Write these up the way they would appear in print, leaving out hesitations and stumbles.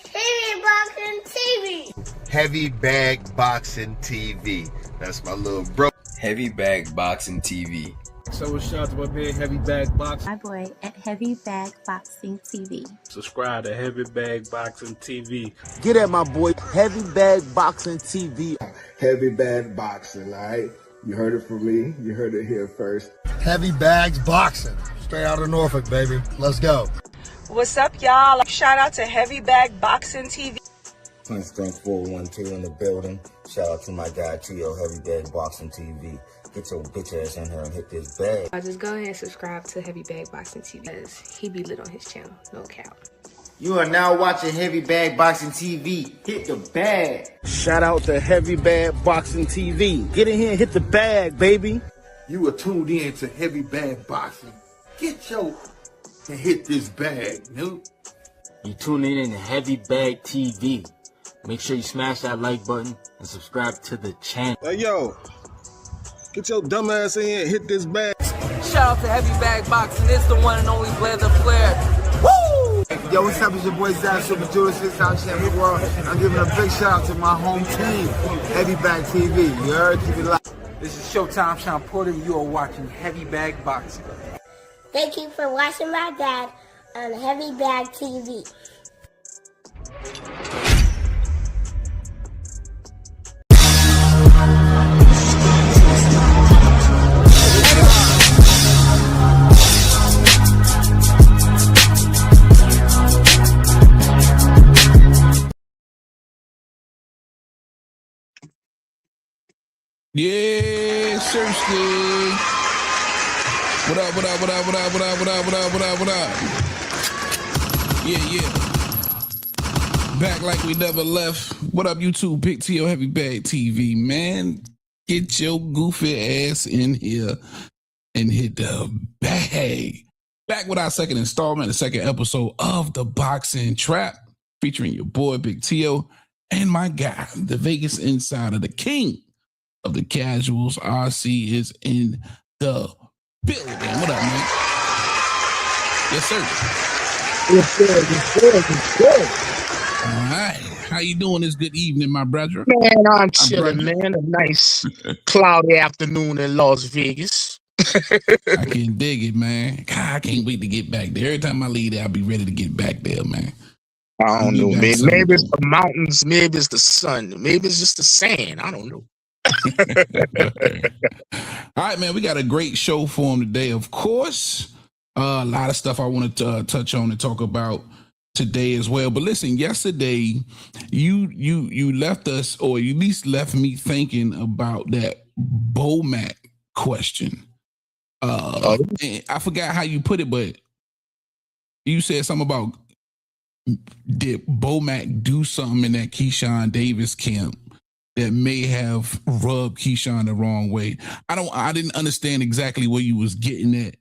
Heavy Boxing TV. Heavy Bag Boxing TV. That's my little bro. Heavy Bag Boxing TV. So shout out to my man Heavy Bag Boxing. My boy at Heavy Bag Boxing TV. Subscribe to Heavy Bag Boxing TV. Get at my boy Heavy Bag Boxing TV. Heavy Bag Boxing, all right? You heard it from me. You heard it here first. Heavy Bags Boxing. Straight out of Norfolk, baby. Let's go. What's up, y'all? Shout out to Heavy Bag Boxing TV. Strength 412 in the building. Shout out to my guy Tio, Heavy Bag Boxing TV. Get your bitch ass in here and hit this bag. Just go ahead and subscribe to Heavy Bag Boxing TV because he be lit on his channel, no cap. You are now watching Heavy Bag Boxing TV. Hit the bag. Shout out to Heavy Bag Boxing TV. Get in here and hit the bag, baby. You are tuned in to Heavy Bag Boxing. Get your and hit this bag, dude. You tuning in to Heavy Bag TV. Make sure you smash that like button and subscribe to the channel. Hey, yo. Get your dumb ass in here and hit this bag. Shout out to Heavy Bag Boxing. It's the one and only Blazer Flair. Woo! Yo, what's up? It's your boy Zach, Super Judas, 6-time champion world. I'm giving a big shout out to my home team, Heavy Bag TV. You heard? Keep it live. This is Showtime Sean Porter. You are watching Heavy Bag Boxing. Thank you for watching my dad on Heavy Bag TV. Yeah, seriously. What up, what up, what up, what up, what up, what up, what up, what up, what up? Yeah. Back like we never left. What up, YouTube? Big T.O. Heavy Bag TV, man. Get your goofy ass in here and hit the bag. Back with our second installment, the second episode of The Boxing Trap, featuring your boy, Big T.O., and my guy, the Vegas Insider, the king of the casuals. RC is in the building. What up, man? Yes, sir. It's good. All right. How you doing this good evening, my brother? Man, I'm chilling, man. A nice cloudy afternoon in Las Vegas. I can dig it, man. God, I can't wait to get back there. Every time I leave there, I'll be ready to get back there, man. I don't know, man. Maybe it's the mountains. Maybe it's the sun. Maybe it's just the sand. I don't know. All right, man, we got a great show for him today. Of course, a lot of stuff I wanted to touch on and talk about today as well. But listen, yesterday you left us, or at least left me thinking about that Bomac question. I forgot how you put it, but you said something about, did Bomac do something in that Keyshawn Davis camp that may have rubbed Keyshawn the wrong way? I didn't understand exactly where you was getting at,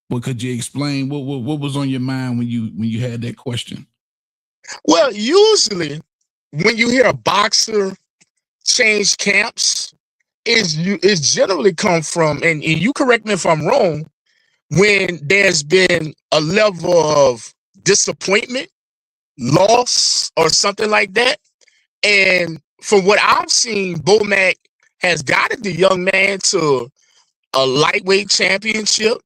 but could you explain what was on your mind when you had that question? Well, usually when you hear a boxer change camps, it's generally come from, and you correct me if I'm wrong, when there's been a level of disappointment, loss, or something like that. And from what I've seen, Bomac has guided the young man to a lightweight championship.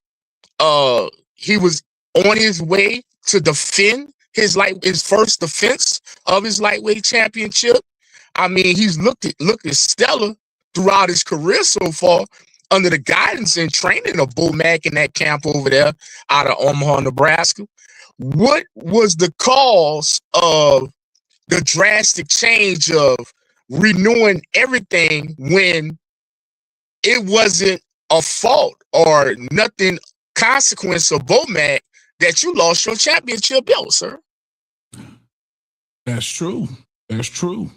He was on his way to defend his first defense of his lightweight championship. I mean, he's looked stellar throughout his career so far under the guidance and training of Bomac in that camp over there out of Omaha, Nebraska. What was the cause of the drastic change of renewing everything when it wasn't a fault or nothing consequence of Bomac that you lost your championship belt, sir? That's true. That's true.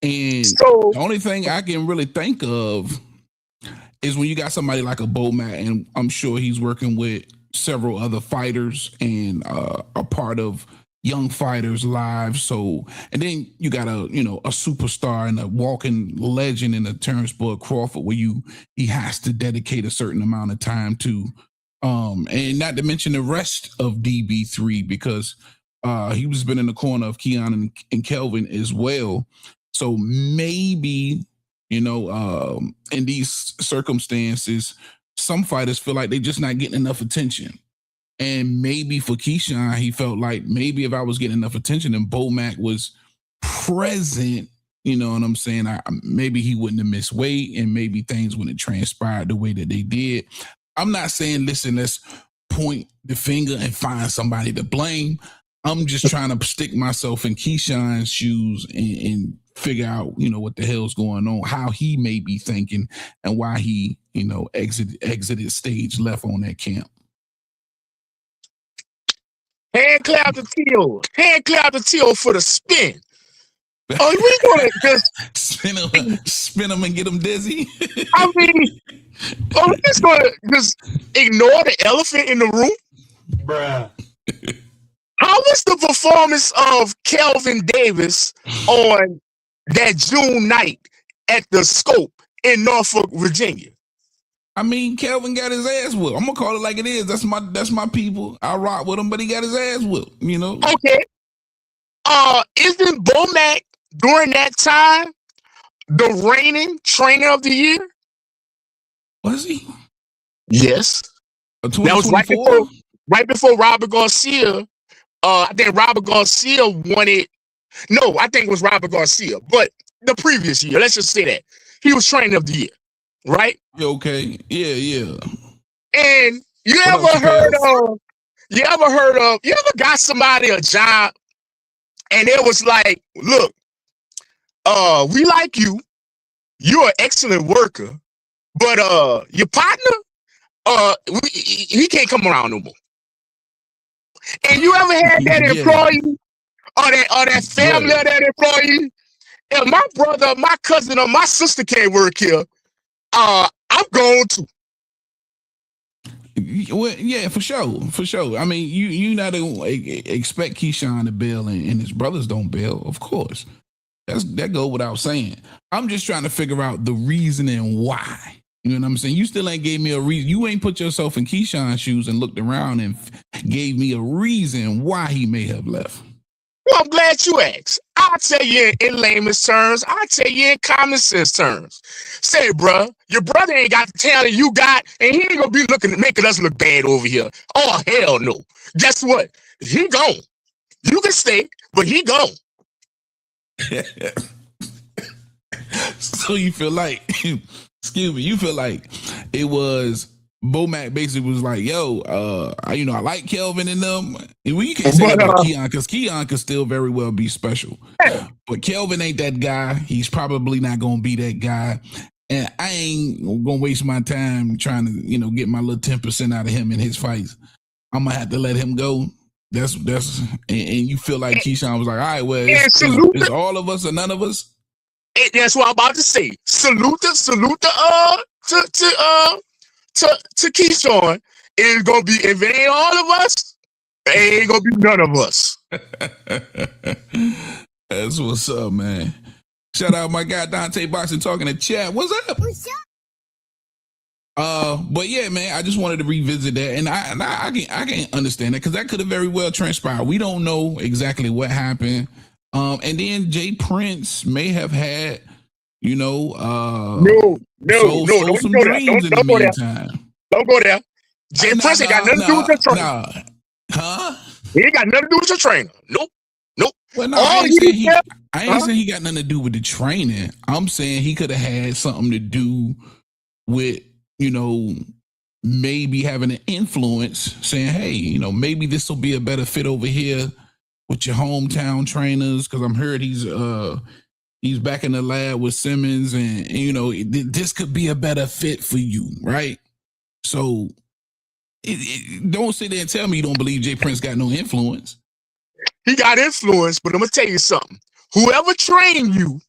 And so, the only thing I can really think of is when you got somebody like a Bomac, and I'm sure he's working with several other fighters and a part of young fighters lives. So, and then you got a superstar and a walking legend in the Terrence Bud Crawford, where he has to dedicate a certain amount of time to, and not to mention the rest of DB3, because He was been in the corner of Keon and Kelvin as well. So maybe, in these circumstances, some fighters feel like they're just not getting enough attention. And maybe for Keyshawn, he felt like maybe if I was getting enough attention and Bo-Mac was present, you know what I'm saying? Maybe he wouldn't have missed weight and maybe things wouldn't have transpired the way that they did. I'm not saying, listen, let's point the finger and find somebody to blame. I'm just trying to stick myself in Keyshawn's shoes and figure out, what the hell's going on, how he may be thinking and why he, exited stage left on that camp. Hand clear out the T.O. Hand clear out the T.O. for the spin. Oh, we gonna just spin him and get him dizzy. I mean, we just gonna just ignore the elephant in the room, bruh. How was the performance of Kelvin Davis on that June night at the Scope in Norfolk, Virginia? I mean, Kelvin got his ass whooped. I'm gonna call it like it is. That's my people. I rock with him, but he got his ass whooped. Okay. Isn't Bo-Mac during that time the reigning trainer of the year? Was he? Yes. That was right before Robert Garcia. I think Robert Garcia won it. No, I think it was Robert Garcia, but the previous year, let's just say that he was trainer of the year, right? Okay. Yeah. And you ever got somebody a job and it was like, look, we like you. You're an excellent worker, but your partner, he can't come around no more. And you ever had that employee or that family of that employee? If my brother, my cousin, or my sister can't work here, I'm going to. Well, yeah, for sure. I mean, you not to expect Keyshawn to bail and his brothers don't bail, of course. That goes without saying. I'm just trying to figure out the reason and why. You know what I'm saying? You still ain't gave me a reason. You ain't put yourself in Keyshawn's shoes and looked around and gave me a reason why he may have left. Well, I'm glad you asked. I'll tell you in layman's terms. I'll tell you in common sense terms. Say, bro, your brother ain't got the talent you got, and he ain't gonna be making us look bad over here. Oh, hell no. Guess what? He gone. You can stay, but he gone. So you feel like... Excuse me. You feel like it was Bo-Mac basically was like, yo, I like Kelvin and them. And you can't say that about Keon because Keon could still very well be special. But Kelvin ain't that guy. He's probably not going to be that guy. And I ain't going to waste my time trying to, get my little 10% out of him in his fights. I'm going to have to let him go. And you feel like Keyshawn was like, all right, well, it's all of us or none of us. That's what I'm about to say. Salute to Keyshawn. It's gonna be, if it ain't all of us, it ain't gonna be none of us. That's what's up, man. Shout out my guy Dante Boxing talking to chat. What's up? But yeah, man, I just wanted to revisit that, and I can understand that because that could have very well transpired. We don't know exactly what happened. And then Jay Prince may have had, no, some dreams in the meantime. Don't go there. Jay Prince ain't got nothing to do with your trainer. Huh? He ain't got nothing to do with your trainer. Nope. Well, no, I ain't saying he got nothing to do with the training. I'm saying he could have had something to do with, maybe having an influence, saying, hey, maybe this will be a better fit over here with your hometown trainers, because I'm heard he's back in the lab with Simmons, and this could be a better fit for you, right? So don't sit there and tell me you don't believe Jay Prince got no influence. He got influence, but I'm gonna tell you something. Whoever trained you,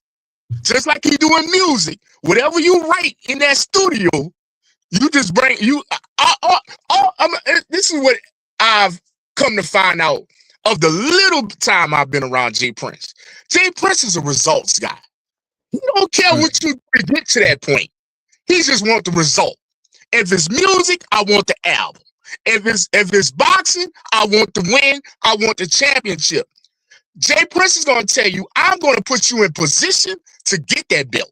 just like he doing music, whatever you write in that studio, you just bring you. This is what I've come to find out of the little time I've been around Jay Prince. Jay Prince is a results guy. He don't care what you do to get to that point. He just wants the result. If it's music, I want the album. If it's boxing, I want the win. I want the championship. Jay Prince is gonna tell you, I'm gonna put you in position to get that belt.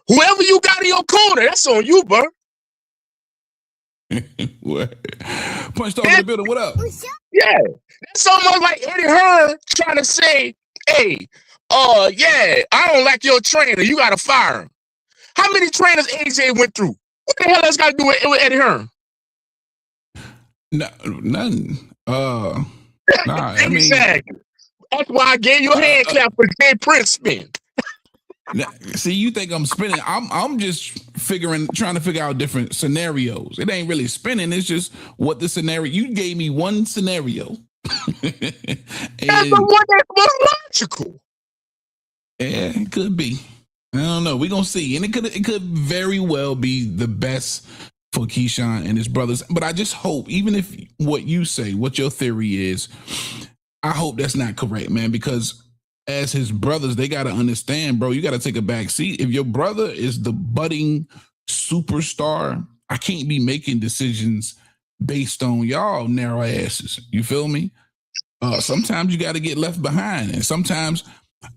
Whoever you got in your corner, that's on you, bro. What? Punch Talk in the building. What up? Yeah, that's almost like Eddie Hearn trying to say, "Hey, yeah, I don't like your trainer. You gotta fire him." How many trainers AJ went through? What the hell that's got to do with Eddie Hearn? No, nothing. Nah, I mean, exactly. That's why I gave you a hand clap for Jay Prince spin. See, you think I'm spinning? I'm just trying to figure out different scenarios. It ain't really spinning. It's just what the scenario. You gave me one scenario. That's the one that was logical. Yeah, it could be. I don't know. We're gonna see, and it could very well be the best for Keyshawn and his brothers. But I just hope, even if what you say, what your theory is, I hope that's not correct, man. Because as his brothers, they gotta understand, bro. You gotta take a back seat. If your brother is the budding superstar, I can't be making decisions based on y'all narrow asses. You feel me? Sometimes you got to get left behind, and sometimes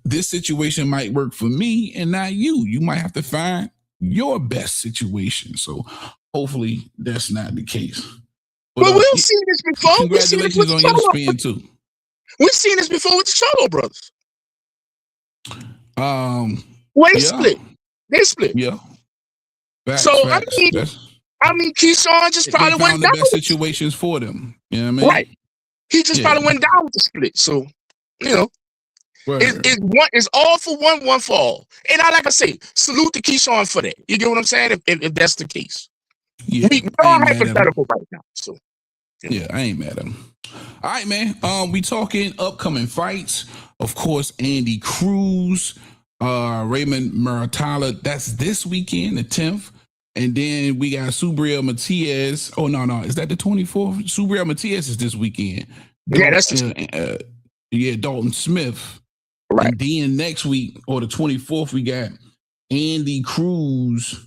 this situation might work for me and not you. You might have to find your best situation. So hopefully that's not the case. But we've seen this before. Congratulations on your spin too. We've seen this before with the Cholo brothers. They split. They split. Yeah. Facts, so facts. I mean, Keyshawn just probably went down. The best situations for them. You know what I mean? Right. He just probably went down with the split. So, you know, it's all for one for all. And like I say, salute to Keyshawn for that. You get what I'm saying? If that's the case. Yeah, we're all hypothetical right now. So yeah, I ain't mad at him. All right, man. We talking upcoming fights. Of course, Andy Cruz, Raymond Muratalla. That's this weekend, the 10th. And then we got Subriel Matias. Oh, no. Is that the 24th? Subriel Matias is this weekend. Yeah, that's Dalton Smith. Right. And then next week, or the 24th, we got Andy Cruz,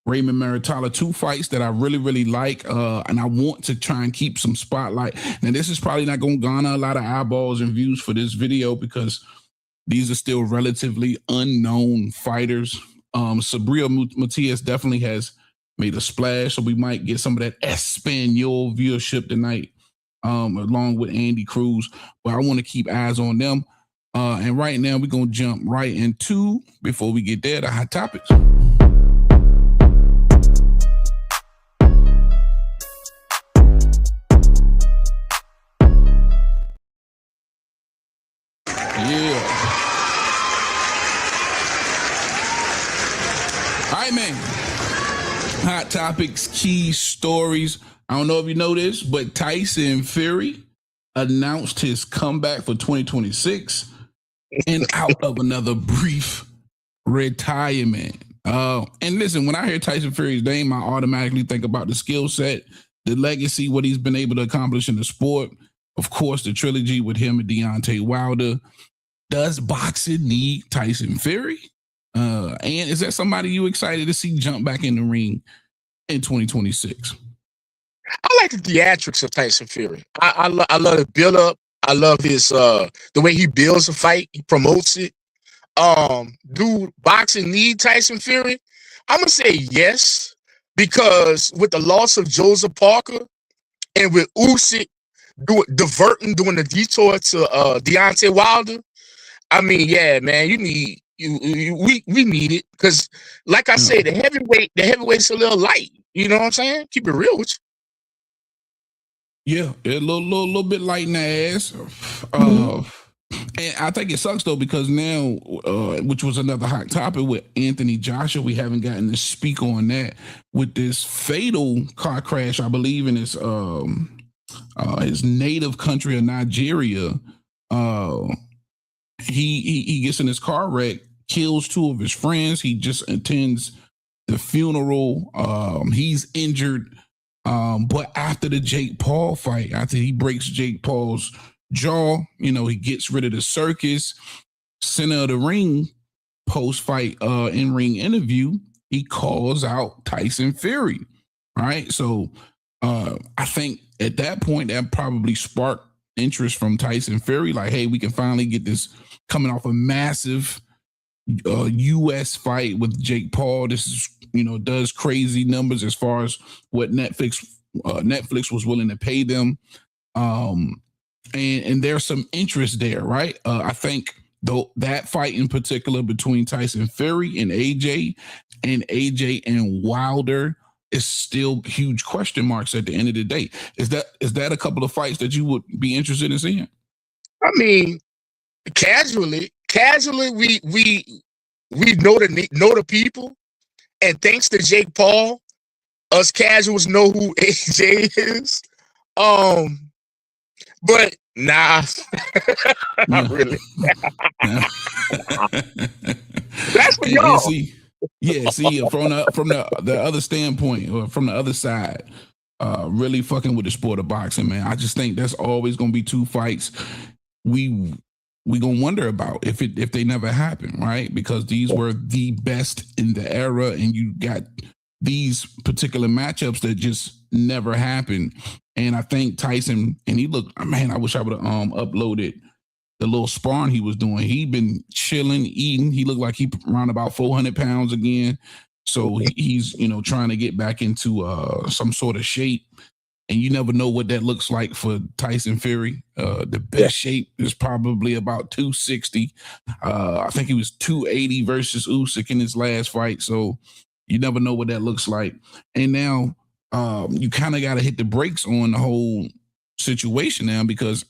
Raymond Muratalla, 2 fights that I really, really like. And I want to try and keep some spotlight. Now, this is probably not going to garner a lot of eyeballs and views for this video because these are still relatively unknown fighters. Subriel Matias definitely has made a splash, so we might get some of that Espanol viewership tonight, along with Andy Cruz. But I want to keep eyes on them. And right now, we're going to jump right into, before we get there, the hot topics. Yeah. All right, man. Hot topics, key stories. I don't know if you know this, but Tyson Fury announced his comeback for 2026 and out of another brief retirement. And listen, when I hear Tyson Fury's name, I automatically think about the skill set, the legacy, what he's been able to accomplish in the sport. Of course, the trilogy with him and Deontay Wilder. Does boxing need Tyson Fury? And is that somebody you excited to see jump back in the ring in 2026? I like the theatrics of Tyson Fury. I love the build up. I love his the way he builds a fight, he promotes it. Do boxing need Tyson Fury? I'm gonna say yes, because with the loss of Joseph Parker and with Usyk doing the detour to Deontay Wilder, I mean, yeah, man, we need it, because like I say, the heavyweight's a little light. You know what I'm saying? Keep it real with you. Yeah, a little bit light in the ass. And I think it sucks though, because now, which was another hot topic with Anthony Joshua, we haven't gotten to speak on that, with this fatal car crash, I believe, in his native country of Nigeria. He gets in his car wreck, kills 2 of his friends. He just attends the funeral. He's injured. But after the Jake Paul fight, after he breaks Jake Paul's jaw, he gets rid of the circus. Center of the ring, post-fight in-ring interview, he calls out Tyson Fury. All right. So I think at that point that probably sparked interest from Tyson Fury. Like, hey, we can finally get this coming off a massive U.S. fight with Jake Paul. This is, does crazy numbers as far as what Netflix was willing to pay them. And there's some interest there, right? I think though that fight in particular between Tyson Fury and AJ and Wilder is still huge question marks at the end of the day. Is that a couple of fights that you would be interested in seeing? I mean, casually, we know the people, and thanks to Jake Paul, us casuals know who AJ is. But nah, not really. That's for y'all. See, from the other standpoint, or from the other side, really fucking with the sport of boxing, man. I just think that's always gonna be two fights we gonna wonder about if they never happen, right? Because these were the best in the era, and you got these particular matchups that just never happened. And I think Tyson, and he looked, man, I wish I would have uploaded the little sparring he was doing. He'd been chilling, eating. He looked like he around about 400 pounds again. So he's, trying to get back into some sort of shape. And you never know what that looks like for Tyson Fury. The best shape is probably about 260. I think he was 280 versus Usyk in his last fight. So you never know what that looks like. And now you kind of got to hit the brakes on the whole situation now, because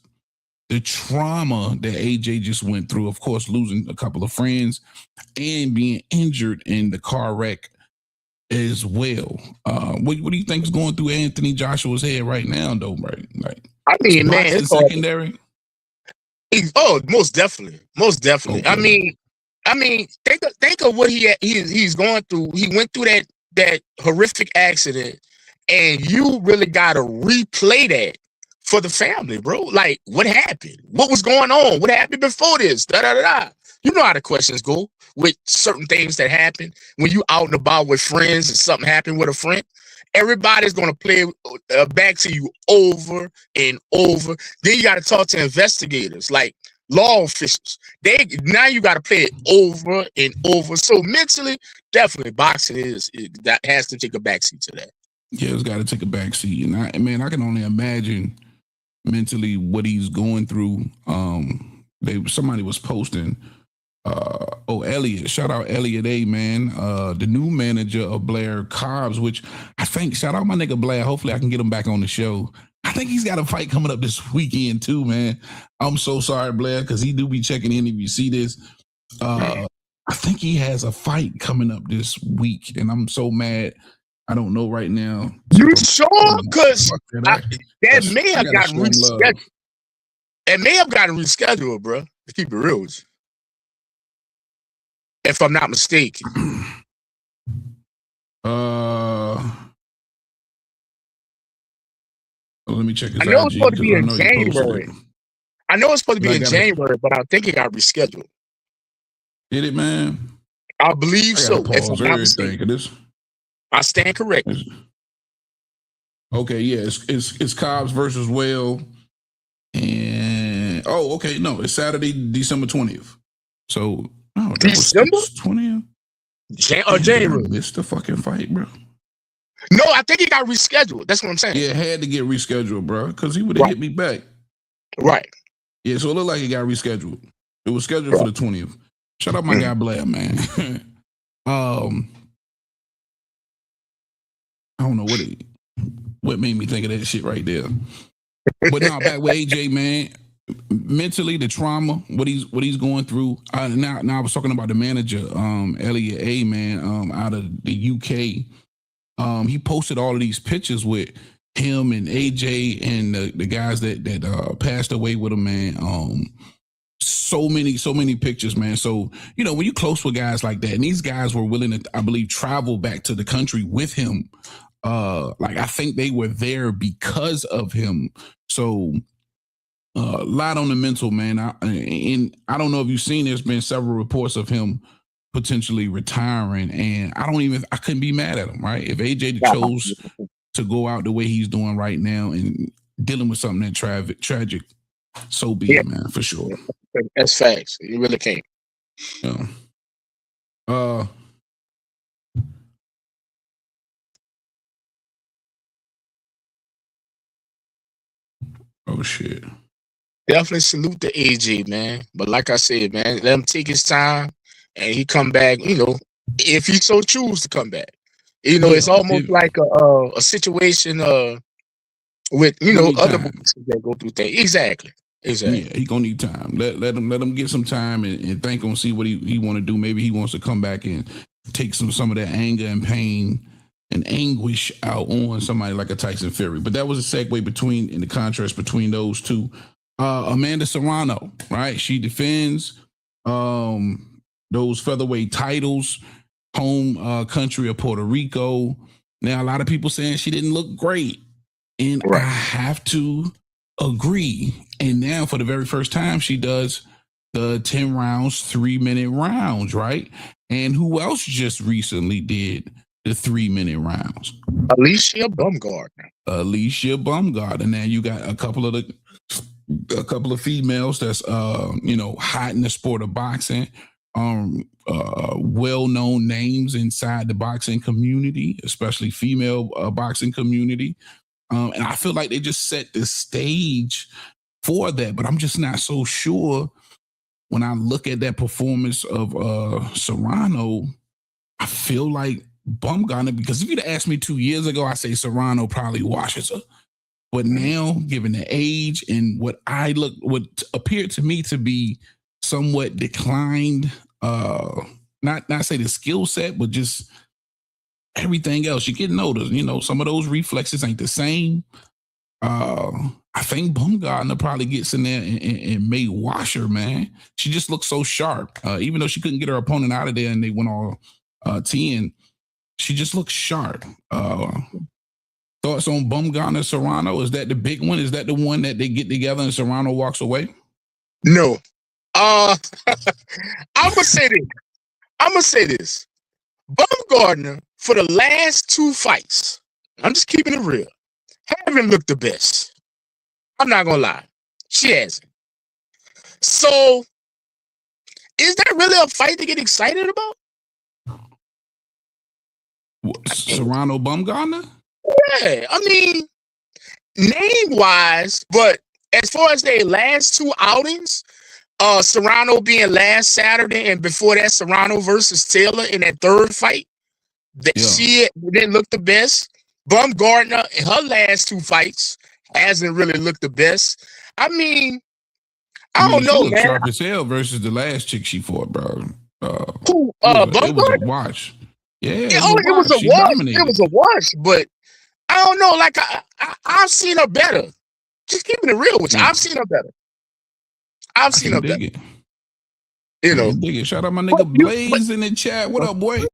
the trauma that AJ just went through, of course, losing a couple of friends and being injured in the car wreck as well. What do you think is going through Anthony Joshua's head right now, though? Right? Like, I mean, man, it's secondary. Most definitely. Okay. I mean, think of what he's going through. He went through that horrific accident, and you really got to replay that for the family, bro. Like, what happened? What was going on? What happened before this? You know how the questions go with certain things that happen when you out and about with friends and something happened with a friend. Everybody's going to play back to you over and over. Then you got to talk to investigators, like law officials. Now you got to play it over and over. So mentally, definitely boxing that has to take a backseat to that. Yeah, it's got to take a backseat. And I can only imagine mentally what he's going through. Somebody was posting, Elliot, shout out Elliot A, man, the new manager of Blair Cobbs, which I think, shout out my nigga Blair. Hopefully I can get him back on the show. I think he's got a fight coming up this weekend too, man. I'm so sorry, Blair, because he do be checking in if you see this. I think he has a fight coming up this week, and I'm so mad. I don't know right now. You sure? Because that may have gotten rescheduled. It may have gotten rescheduled, bro. To keep it real with you. If I'm not mistaken. Let me check his I know it's IG, supposed to be in I January. I know it's supposed to be in January, but I think it got rescheduled. Did it, man? I believe so. If I'm not mistaken. I stand corrected. Okay, yeah, it's Cobbs versus Whale, and no, it's Saturday, December 20th. So December 20th, January. Missed the fucking fight, bro. No, I think it got rescheduled. That's what I'm saying. Yeah, it had to get rescheduled, bro, because he would have hit me back. Right. Yeah, so it looked like it got rescheduled. It was scheduled for the 20th. Shout out my guy Blair, man. I don't know what made me think of that shit right there. But now back with AJ, man. Mentally, the trauma, what he's going through. Now I was talking about the manager, Elliot A, man, out of the UK. He posted all of these pictures with him and AJ and the guys that passed away with him, man. So many pictures, man. So, when you close with guys like that, and these guys were willing to, I believe, travel back to the country with him. I think they were there because of him. So a lot on the mental, man. And I don't know if you've seen, there's been several reports of him potentially retiring, and I couldn't be mad at him, right? If AJ chose to go out the way he's doing right now and dealing with something that tragic. So be it, man, for sure. That's facts. You really can't. Yeah. Oh shit. Definitely salute the AJ, man. But like I said, man, let him take his time and he come back, if he so choose to come back. It's almost like a situation with other boxers that go through things. Exactly. Yeah, he gonna need time. Let him get some time and think on see what he want to do. Maybe he wants to come back and take some of that anger and pain and anguish out on somebody like a Tyson Fury. But that was a segue in the contrast between those two. Amanda Serrano, right? She defends those featherweight titles, home country of Puerto Rico. Now, a lot of people saying she didn't look great, and I have to agree. And now, for the very first time, she does the 10 rounds, 3-minute rounds, right? And who else just recently did the 3-minute rounds? Alicia Baumgardner. And now you got a couple of females that's hot in the sport of boxing, well-known names inside the boxing community, especially female boxing community. And I feel like they just set the stage for that, but I'm just not so sure when I look at that performance of Serrano. I feel like Baumgardner, because if you'd asked me 2 years ago, I say Serrano probably washes her. But now, given the age and what appeared to me to be somewhat declined, not say the skill set, but just everything else, you're getting older. Some of those reflexes ain't the same. I think Baumgardner probably gets in there and may wash her, man. She just looks so sharp. Even though she couldn't get her opponent out of there and they went all 10, she just looks sharp. Thoughts on Baumgardner Serrano? Is that the big one? Is that the one that they get together and Serrano walks away? No. I'm gonna say this. Baumgardner, for the last 2 fights, I'm just keeping it real, haven't looked the best. I'm not gonna lie. She hasn't. So, is that really a fight to get excited about? Serrano Baumgardner? Yeah, I mean, name-wise, but as far as their last 2 outings, Serrano being last Saturday, and before that, Serrano versus Taylor in that 3rd fight, she didn't look the best. Baumgardner in her last 2 fights hasn't really looked the best. I mean, I don't know, man. Sharp as hell versus the last chick she fought, bro. Who? Baumgardner? It was a watch. Yeah, it was a watch. It was a watch, but I don't know. Like I've seen her better. Just keeping it real with you, I've seen her better. I've seen her better. Dig it. Shout out my nigga Blaze in the chat. What up, boy?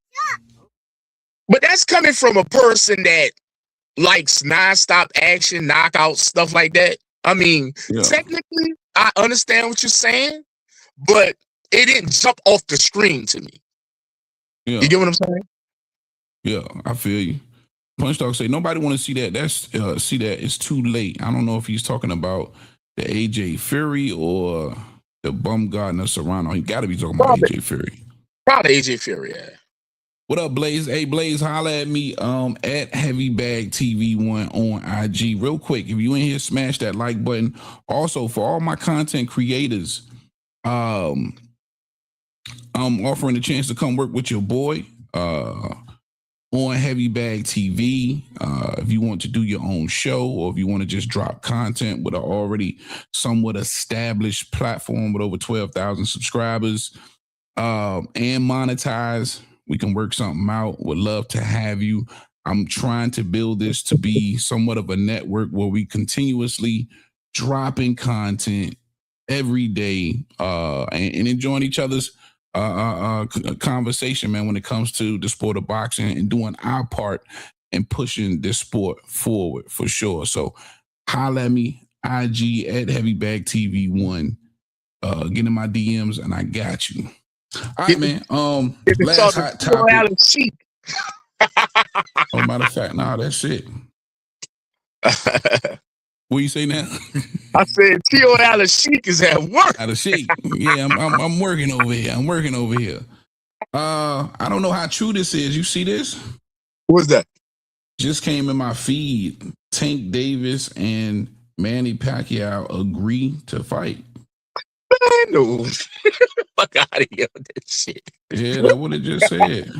But that's coming from a person that likes nonstop action, knockout, stuff like that. I mean, technically, I understand what you're saying, but it didn't jump off the screen to me. Yeah. You get what I'm saying? Yeah, I feel you. Punch Dog say nobody want to see that. See that it's too late. I don't know if he's talking about the AJ Fury or the Baumgardner Serrano. He got to be talking about AJ Fury. Probably AJ Fury. Yeah. What up, Blaze? Hey, Blaze, holla at me at Heavybag TV1 on IG. Real quick, if you in here, smash that like button. Also, for all my content creators, I'm offering a chance to come work with your boy on Heavybag TV. If you want to do your own show, or if you want to just drop content with an already somewhat established platform with over 12,000 subscribers and monetize, we can work something out. Would love to have you. I'm trying to build this to be somewhat of a network where we continuously dropping content every day and enjoying each other's conversation, man, when it comes to the sport of boxing and doing our part and pushing this sport forward for sure. So holla at me, IG at Heavybag TV1. Get in my DMs and I got you. All right, man. Last hot topic. Oh, matter of fact, that's it. What you say now? I said Tio Alashik is at work. Alashik. Yeah, I'm working over here. I'm working over here. I don't know how true this is. You see this? What's that? Just came in my feed. Tank Davis and Manny Pacquiao agree to fight. No. Fuck out of here with that shit. Yeah, that's what it just said.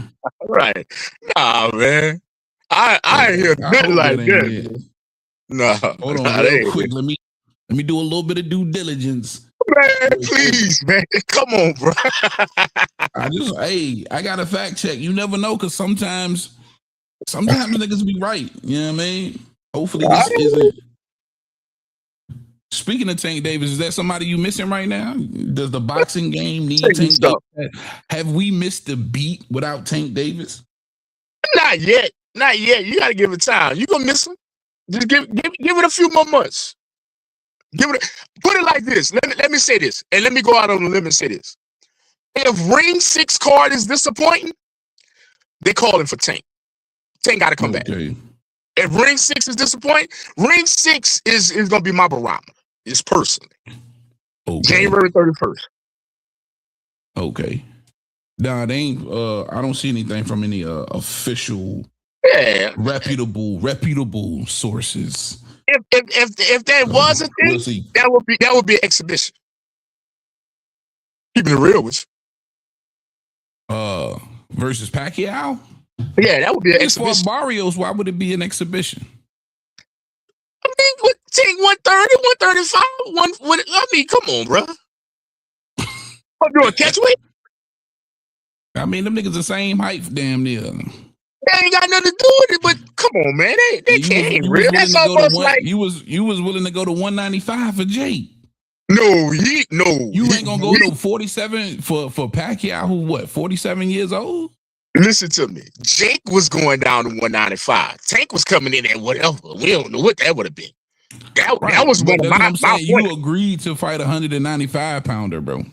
Right. Nah, man. I ain't hear nothing like that. Nah. Hold on real quick. Let me do a little bit of due diligence. Man, please, man. Come on, bro. I got a fact check. You never know, because sometimes niggas be right. You know what I mean? Hopefully this isn't. Speaking of Tank Davis, is that somebody you missing right now? Does the boxing game need Tank Davis? Have we missed a beat without Tank Davis? Not yet. Not yet. You got to give it time. You gonna miss him? Just give it a few more months. Put it like this. Let me say this, and let me go out on a limb and say this. If Ring 6 card is disappointing, they calling for Tank. Tank got to come back. If Ring 6 is disappointing, Ring 6 is gonna be my barometer. It's personally. Okay. January 31st. Okay. Nah, they ain't. I don't see anything from any official, reputable sources. If that was a thing, we'll that would be an exhibition. Keeping it real with you. Versus Pacquiao. Yeah, that would be an exhibition. For Barrios, why would it be an exhibition? I mean, what Tank 130, 135, I mean, come on, bro. I'm doing catchweight. I mean, them niggas the same height, damn near. They ain't got nothing to do with it, but come on, man. They can't real. That's almost like you was willing to go to 195 for Jake. No. You ain't gonna go to 47 for Pacquiao, who what, 47 years old? Listen to me. Jake was going down to 195. Tank was coming in at whatever. We don't know what that would have been. That was one of my you agreed to fight a 195 pounder, bro.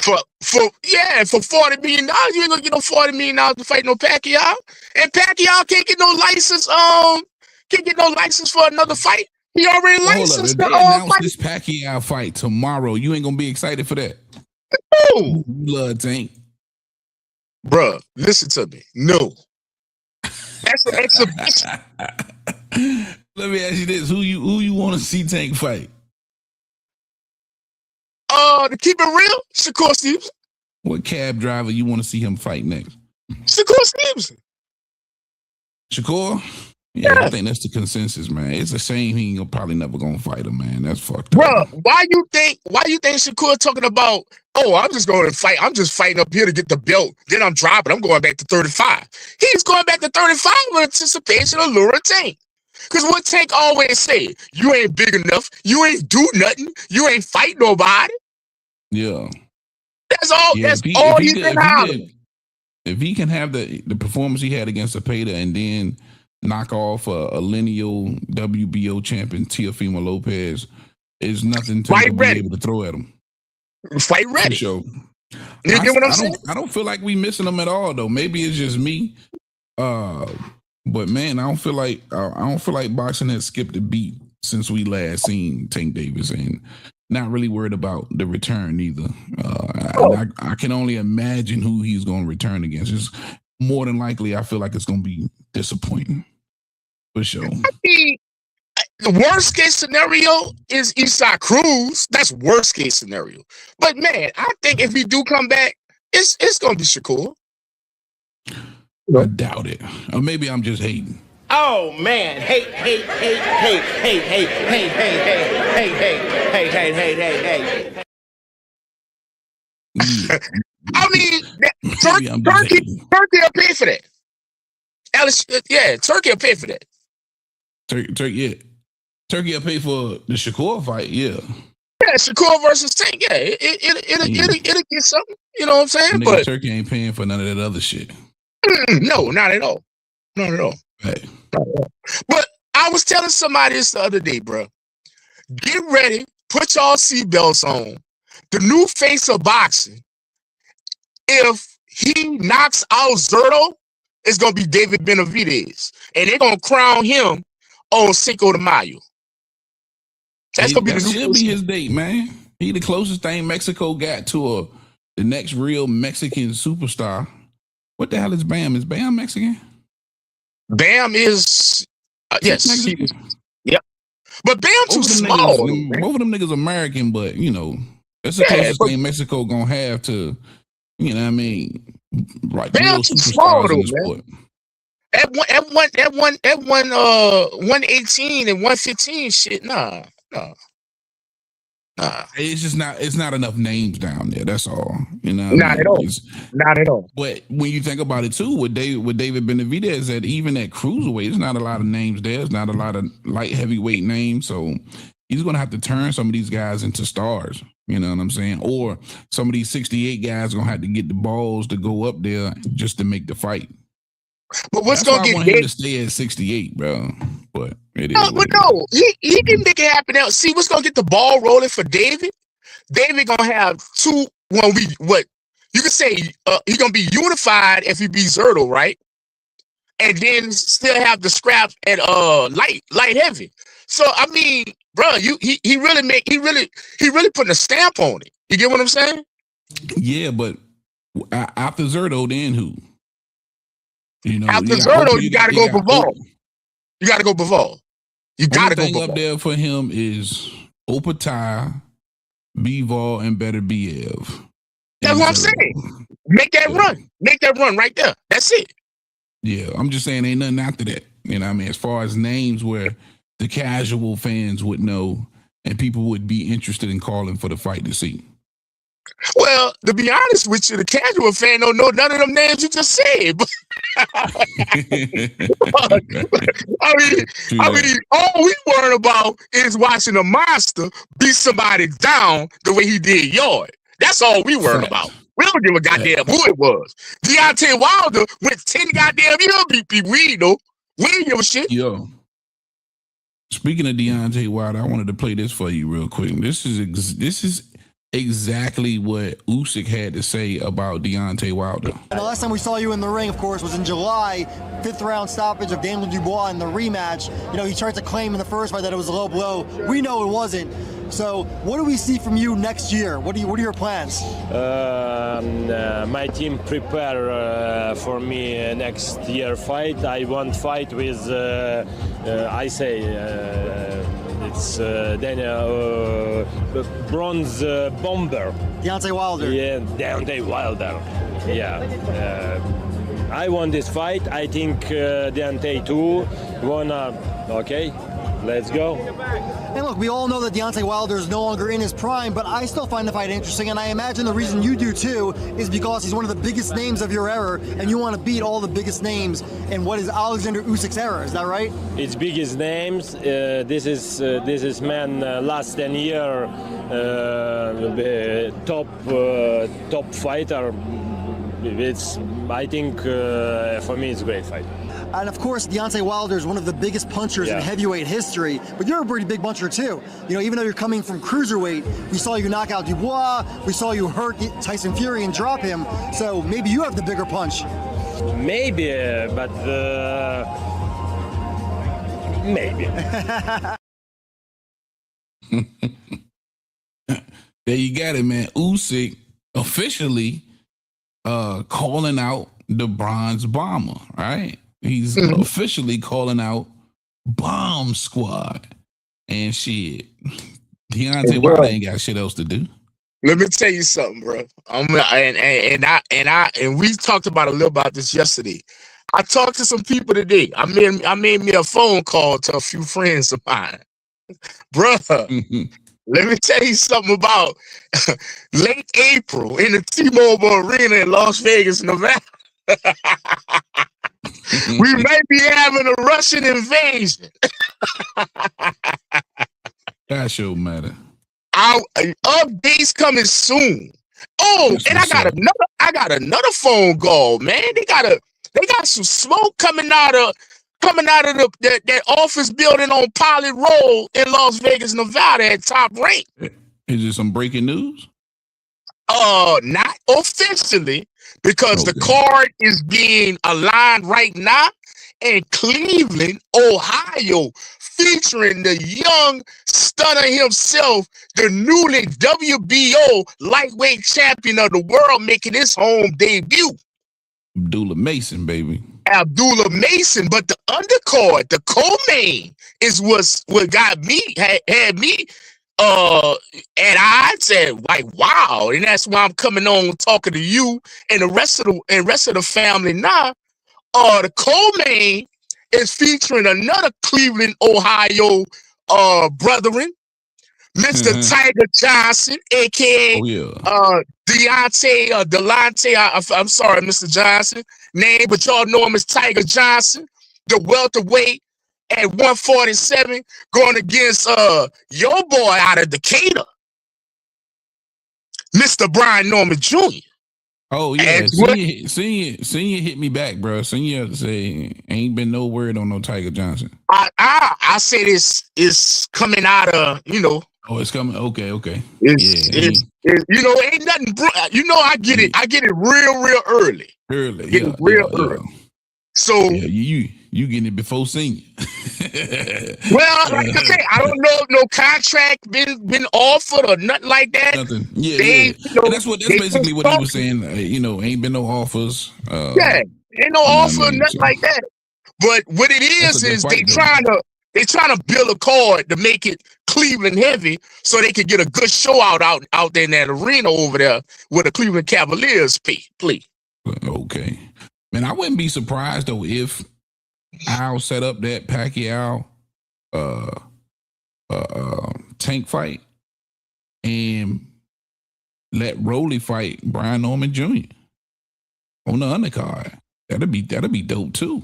For $40 million, you ain't gonna get no $40 million to fight no Pacquiao. And Pacquiao can't get no license. Can't get no license for another fight. He already licensed. If they announce this Pacquiao fight tomorrow, you ain't gonna be excited for that. No, blood Tank. Bruh, listen to me. No. That's an exhibition. Let me ask you this. Who you want to see Tank fight? To keep it real, Shakur Stevenson. What cab driver you want to see him fight next? Shakur Stevenson. Shakur? Yeah, I think that's the consensus, man. It's a shame he ain't probably never gonna fight him, man. That's fucked up. Bruh, why you think Shakur talking about, I'm just going to fight. I'm just fighting up here to get the belt. Then I'm dropping. I'm going back to 35. He's going back to 35 with anticipation of Lura Tank. Because what Tank always say, you ain't big enough. You ain't do nothing. You ain't fight nobody. Yeah. That's all. Yeah, that's all he's been hollering. If he can have the performance he had against Cepeda and then knock off a lineal WBO champion, Teofimo Lopez, is nothing to be able to throw at him. Fight ready. Sure. You get what I'm saying? I don't feel like we missing them at all, though. Maybe it's just me. But man, I don't feel like boxing has skipped a beat since we last seen Tank Davis, and not really worried about the return either. I can only imagine who he's going to return against. It's more than likely, I feel like it's going to be disappointing for sure. I mean, the worst case scenario is Eastside Cruz. That's worst case scenario. But man, I think if he do come back, it's going to be Shakur. I doubt it. Or maybe I'm just hating. Oh man, hey. I mean, Turkey will pay for that. Turkey will pay for that. Turkey will pay for the Shakur fight, yeah. Yeah, Shakur versus Tank, yeah. It'll get something, you know what I'm saying? But Turkey ain't paying for none of that other shit. No, not at all. Not at all. Hey. But I was telling somebody this the other day, bro. Get ready, put y'all seatbelts on. The new face of boxing, if he knocks out Zerto, it's gonna be David Benavidez, and they're gonna crown him on Cinco de Mayo. That's gonna be that the should be his date, man. He the closest thing Mexico got to the next real Mexican superstar. What the hell is Bam? Is Bam Mexican? Bam is yes. Yep. But Bam too small. Both of them niggas American, but you know, that's the closest thing Mexico gonna have to, you know what I mean? Like Bam real too small superstars though, in the man. sport. At 118 and 115 shit, nah. It's just not. It's not enough names down there. That's all. You know. Not at all. Not at all. But when you think about it too, with David Benavidez, that even at cruiserweight, there's not a lot of names there. There's not a lot of light heavyweight names. So he's gonna have to turn some of these guys into stars. You know what I'm saying? Or some of these 68 guys are gonna have to get the balls to go up there just to make the fight. But what's That's gonna why get I want him to stay at 68, bro? But it is. No, he can make it happen now. See, what's gonna get the ball rolling for David? David gonna have two. What you can say? He gonna be unified if he beats Zerto, right? And then still have the scraps at light heavy. So I mean, bro, he really putting a stamp on it. You get what I'm saying? Yeah, but after Zerto, then who? You know, after Zerto, you gotta go Bivol. You gotta go Bivol. You gotta go Bivol. Up there for him is Opatai, Bivol, and Better Biev. That's what I'm saying. Make that run. Make that run right there. That's it. Yeah, I'm just saying ain't nothing after that. You know what I mean? As far as names where the casual fans would know and people would be interested in calling for the fight to see. Well, to be honest with you, the casual fan don't know none of them names you just said. I mean, all we worry about is watching a monster beat somebody down the way he did Yard. That's all we worry about. We don't give a goddamn who it was. Deontay Wilder went 10 goddamn years beat people. We don't give a shit. Yo, speaking of Deontay Wilder, I wanted to play this for you real quick. This is exactly what Usyk had to say about Deontay Wilder. And the last time we saw you in the ring, of course, was in July, 5th round stoppage of Daniel Dubois in the rematch. You know, he tried to claim in the first fight that it was a low blow. We know it wasn't. So what do we see from you next year? What are your plans? My team prepare for me next year fight. I want fight with, it's Daniel bronze bomber. Deontay Wilder. Yeah, Deontay Wilder. Yeah. I won this fight. I think Deontay too wanna. Okay, let's go. And look, we all know that Deontay Wilder is no longer in his prime, but I still find the fight interesting, and I imagine the reason you do too is because he's one of the biggest names of your era, and you want to beat all the biggest names in what is Alexander Usyk's era. Is that right? It's biggest names. This is man last 10 year top fighter. I think for me it's a great fight. And of course, Deontay Wilder is one of the biggest punchers in heavyweight history, but you're a pretty big puncher too. You know, even though you're coming from cruiserweight, we saw you knock out Dubois, we saw you hurt Tyson Fury and drop him, so maybe you have the bigger punch. Maybe, but maybe. There you got it, man. Usyk officially calling out the Bronze Bomber, right? He's officially calling out Bomb Squad. And shit, Deontay Wilder ain't got shit else to do. Let me tell you something, bro. And we talked about a little about this yesterday. I talked to some people today. I made me a phone call to a few friends of mine. Bruh, let me tell you something about late April in the T-Mobile Arena in Las Vegas, Nevada. We might be having a Russian invasion. That show matter. Our updates coming soon. Oh, and I got another phone call, man. They got some smoke coming out of that office building on Pilot Road in Las Vegas, Nevada at Top Rank. Is there some breaking news? Not officially, because the card is being aligned right now, in Cleveland, Ohio, featuring the young stunner himself, the newly WBO lightweight champion of the world, making his home debut. Abdullah Mason, baby. Abdullah Mason, but the undercard, the co-main, is what got me, had me at odds and like wow. And that's why I'm coming on talking to you and the rest of the family now. The co-main is featuring another Cleveland, Ohio brethren, Mr. Tiger Johnson, aka Delonte. I'm sorry, Mr. Johnson name, but y'all know him as Tiger Johnson, the welterweight at 147, going against your boy out of Decatur, Mr. Brian Norman Jr. Oh yeah, senior hit me back, bro. Senior say ain't been no word on no Tiger Johnson. I said it's coming out of, you know. Oh, it's coming. Okay. It's ain't nothing. I get it. I get it real early. Early. So you getting it before senior. Well, like I say, I don't know if no contract been offered or nothing like that. Nothing. Yeah. And that's basically what he was saying. Ain't been no offers. Ain't no offer, nothing like that. But what it is they trying to build a card to make it Cleveland heavy, so they can get a good show out there in that arena over there where the Cleveland Cavaliers play. Okay, man, I wouldn't be surprised though if Al set up that Pacquiao Tank fight and let Rolly fight Brian Norman Jr. on the undercard. That'd be dope too.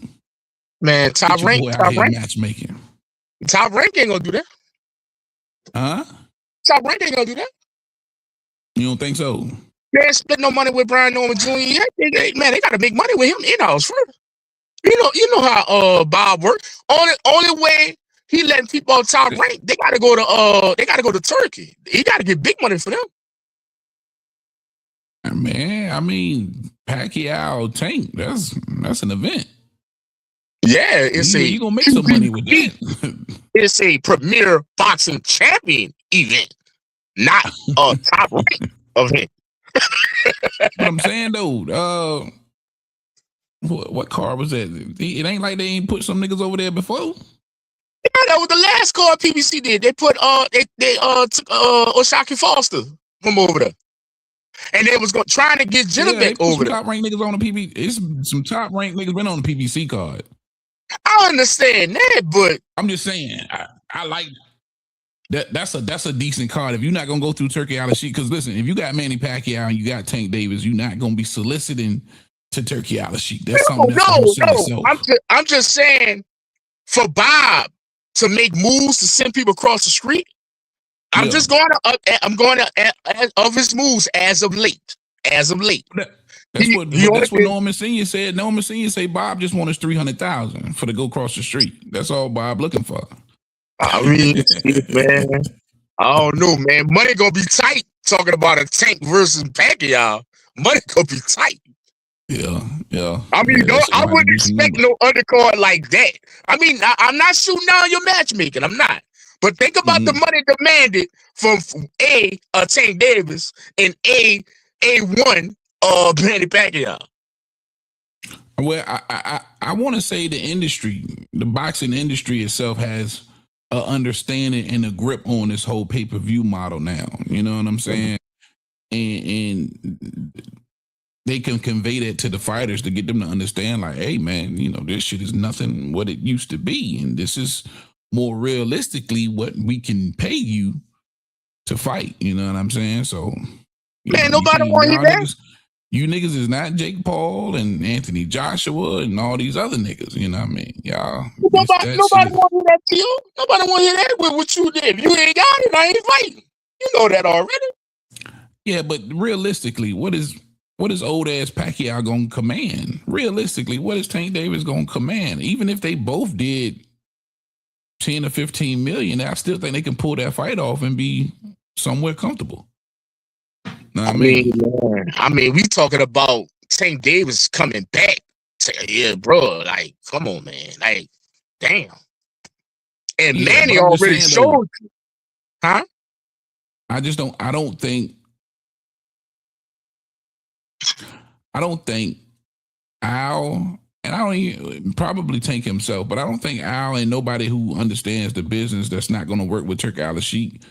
Man, top rank matchmaking. Top rank ain't gonna do that. Huh? Top rank ain't gonna do that. You don't think so? They ain't split no money with Brian Norman Jr. yet. Man, they gotta make money with him in-house first. You know how Bob works. Only way he letting people on top rank, they gotta go to Turkey. He gotta get big money for them. Man, I mean, Pacquiao Tank, that's an event. Yeah, you gonna make some money with that. It's a premier boxing champion event, not a top rank event. But I'm saying though, what card was that? It ain't like they ain't put some niggas over there before. Yeah, that was the last card PBC did. They put they took Oshaki Foster from over there, and they was trying to get Genovic over there. Top ranked niggas on the PBC. It's some top ranked niggas been on the PBC card. I understand that, but I'm just saying I like that. That's a decent card. If you're not gonna go through Turkey Al-Sheikh, because listen, if you got Manny Pacquiao and you got Tank Davis, you're not gonna be soliciting to Turkey Al-Sheikh. That's something that's I'm just saying, for Bob to make moves to send people across the street, I'm just going to of his moves as of late. That's what Norman Senior said. Norman Senior say Bob just wants $300,000 for to go across the street. That's all Bob looking for. I mean, man, I don't know, man. Money gonna be tight. Talking about a Tank versus Pacquiao, money gonna be tight. Yeah. I mean, I wouldn't expect no undercard like that. I mean, I'm not shooting down your matchmaking. I'm not. But think about the money demanded from Tank Davis and A1 Manny Pacquiao. Well, I want to say the boxing industry itself has an understanding and a grip on this whole pay-per-view model now. You know what I'm saying? And they can convey that to the fighters to get them to understand, like, hey, man, this shit is nothing what it used to be. And this is more realistically what we can pay you to fight. You know what I'm saying? So, man, nobody want to hear that. You niggas is not Jake Paul and Anthony Joshua and all these other niggas. You know what I mean? Y'all. Nobody want to hear that to you. Nobody want to hear that with what you did. If you ain't got it, I ain't fighting. You know that already. Yeah, but realistically, what is old ass Pacquiao gonna command? Realistically, what is Tank Davis gonna command? Even if they both did 10 or 15 million, I still think they can pull that fight off and be somewhere comfortable. Know what I mean, we talking about Tank Davis coming back Yeah, bro. Like, come on, man. Like, damn. And Yeah, Manny but I'm just already saying, showed though, you. Huh? I don't think Al, and I don't even probably Tank himself, but I don't think Al and nobody who understands the business that's not going to work with Turk Al-Sheikh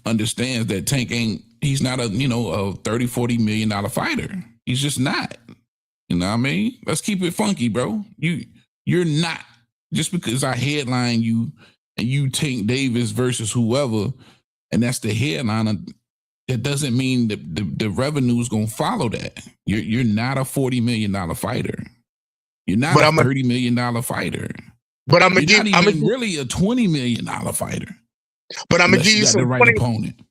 understands that Tank he's not a a $30-40 million fighter. He's just not. You know what I mean? Let's keep it funky, bro. You're not. Just because I headline you and you Tank Davis versus whoever, and that's the headliner, that doesn't mean that the revenue is gonna follow that. You're not a $40 million fighter. You're not a $30 million fighter. But I'm not even really a $20 million fighter. But I'm gonna give you got some the right opponent.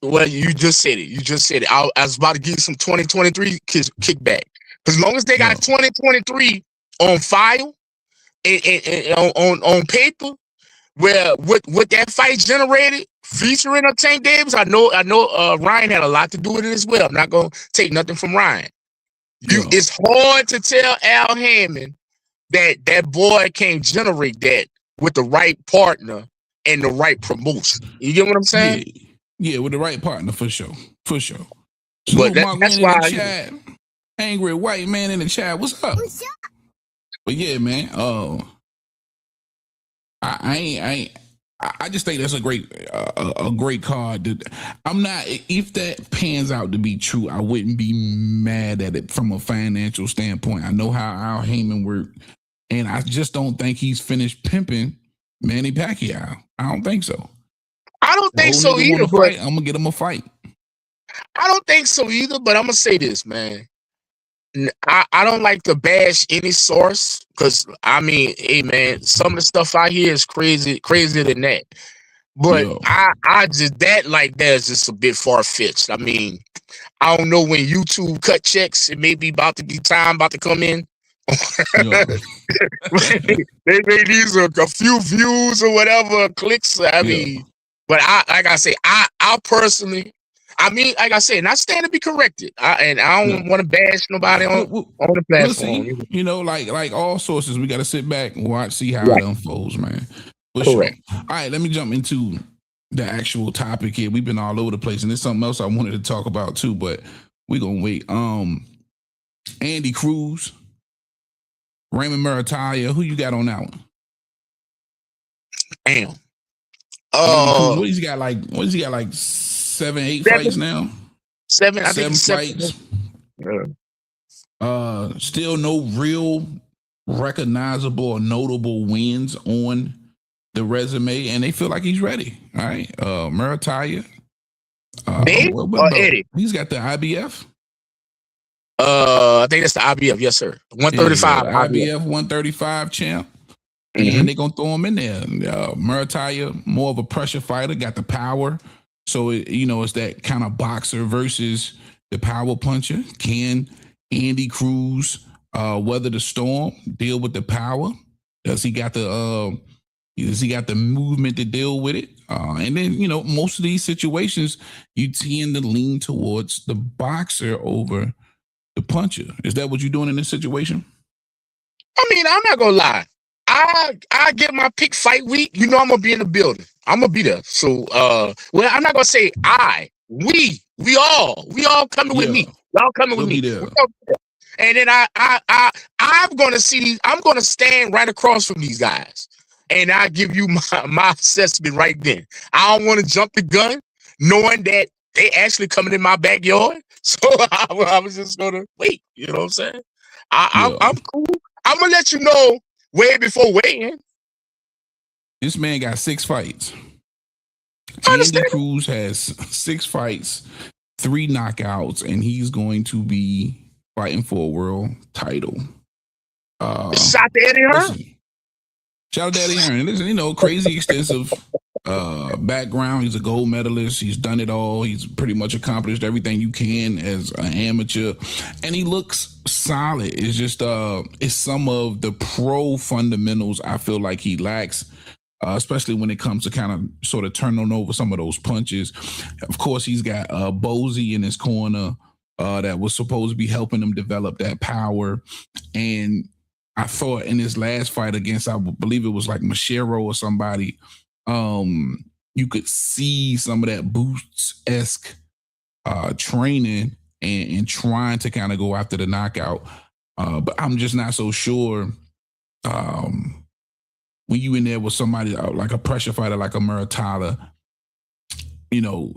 Well, you just said it. I was about to give you some 2023 kickback. As long as they got 2023 on file and on paper, where what that fight generated, featuring a Tank Davis, I know Ryan had a lot to do with it as well. I'm not gonna take nothing from Ryan. It's hard to tell Al Hammond that boy can't generate that with the right partner and the right promotion. You get what I'm saying? Yeah, with the right partner for sure. But That's why angry white man in the chat. What's up? But yeah, man. I just think that's a great card. I'm not, if that pans out to be true, I wouldn't be mad at it from a financial standpoint. I know how Al Heyman worked, and I just don't think he's finished pimping Manny Pacquiao. I don't think so. I don't think so either. But I'm gonna get him a fight. I don't think so either. But I'm gonna say this, man. I don't like to bash any source because I mean, hey man, some of the stuff I hear is crazier than that. But I just that's just a bit far fetched. I mean, I don't know when YouTube cut checks. It may be about to come in. They may need a few views or whatever, clicks. I mean, but I personally. I mean, like I said, and I stand to be corrected. I don't want to bash nobody on the platform. Like all sources, we got to sit back and watch, see how it unfolds, man. Correct. Sure. All right, let me jump into the actual topic here. We've been all over the place, and there's something else I wanted to talk about too, but we're gonna wait. Andy Cruz, Raymond Muratalia, who you got on that one? Damn. What has he got like 7-8 fights now? Seven fights. Still no real recognizable or notable wins on the resume, and they feel like he's ready. All right. Muratalia. Dave or Eddie? He's got the IBF. I think that's the IBF, yes, sir. 135. IBF 135 champ. And they're gonna throw him in there. Muratalia, more of a pressure fighter, got the power. So it's that kind of boxer versus the power puncher. Can Andy Cruz weather the storm, deal with the power? Does he got the movement to deal with it? And then most of these situations you tend to lean towards the boxer over the puncher. Is that what you're doing in this situation? I mean, I'm not gonna lie. I get my pick fight week. I'm gonna be in the building. I'm gonna be there. So I'm not gonna say we all coming with me. Y'all coming with me. And then I'm gonna see these, I'm gonna stand right across from these guys. And I give you my assessment right then. I don't want to jump the gun, knowing that they actually coming in my backyard. So I was just gonna wait. You know what I'm saying? I'm cool. I'm gonna let you know way before weighing. This man got 6 fights. Andy Cruz has 6 fights, 3 knockouts, and he's going to be fighting for a world title. Shout to Eddie Hearn. Shout out to Eddie Hearn. Listen, crazy extensive background. He's a gold medalist. He's done it all. He's pretty much accomplished everything you can as an amateur, and he looks solid. It's just it's some of the pro fundamentals I feel like he lacks, especially when it comes to kind of sort of turning over some of those punches. Of course, he's got Bozy in his corner. that was supposed to be helping him develop that power. And I thought in his last fight against, I believe it was like Machero or somebody, you could see some of that Boots-esque training and trying to kind of go after the knockout. But I'm just not so sure when you in there with somebody like a pressure fighter like a Muratalla, you know,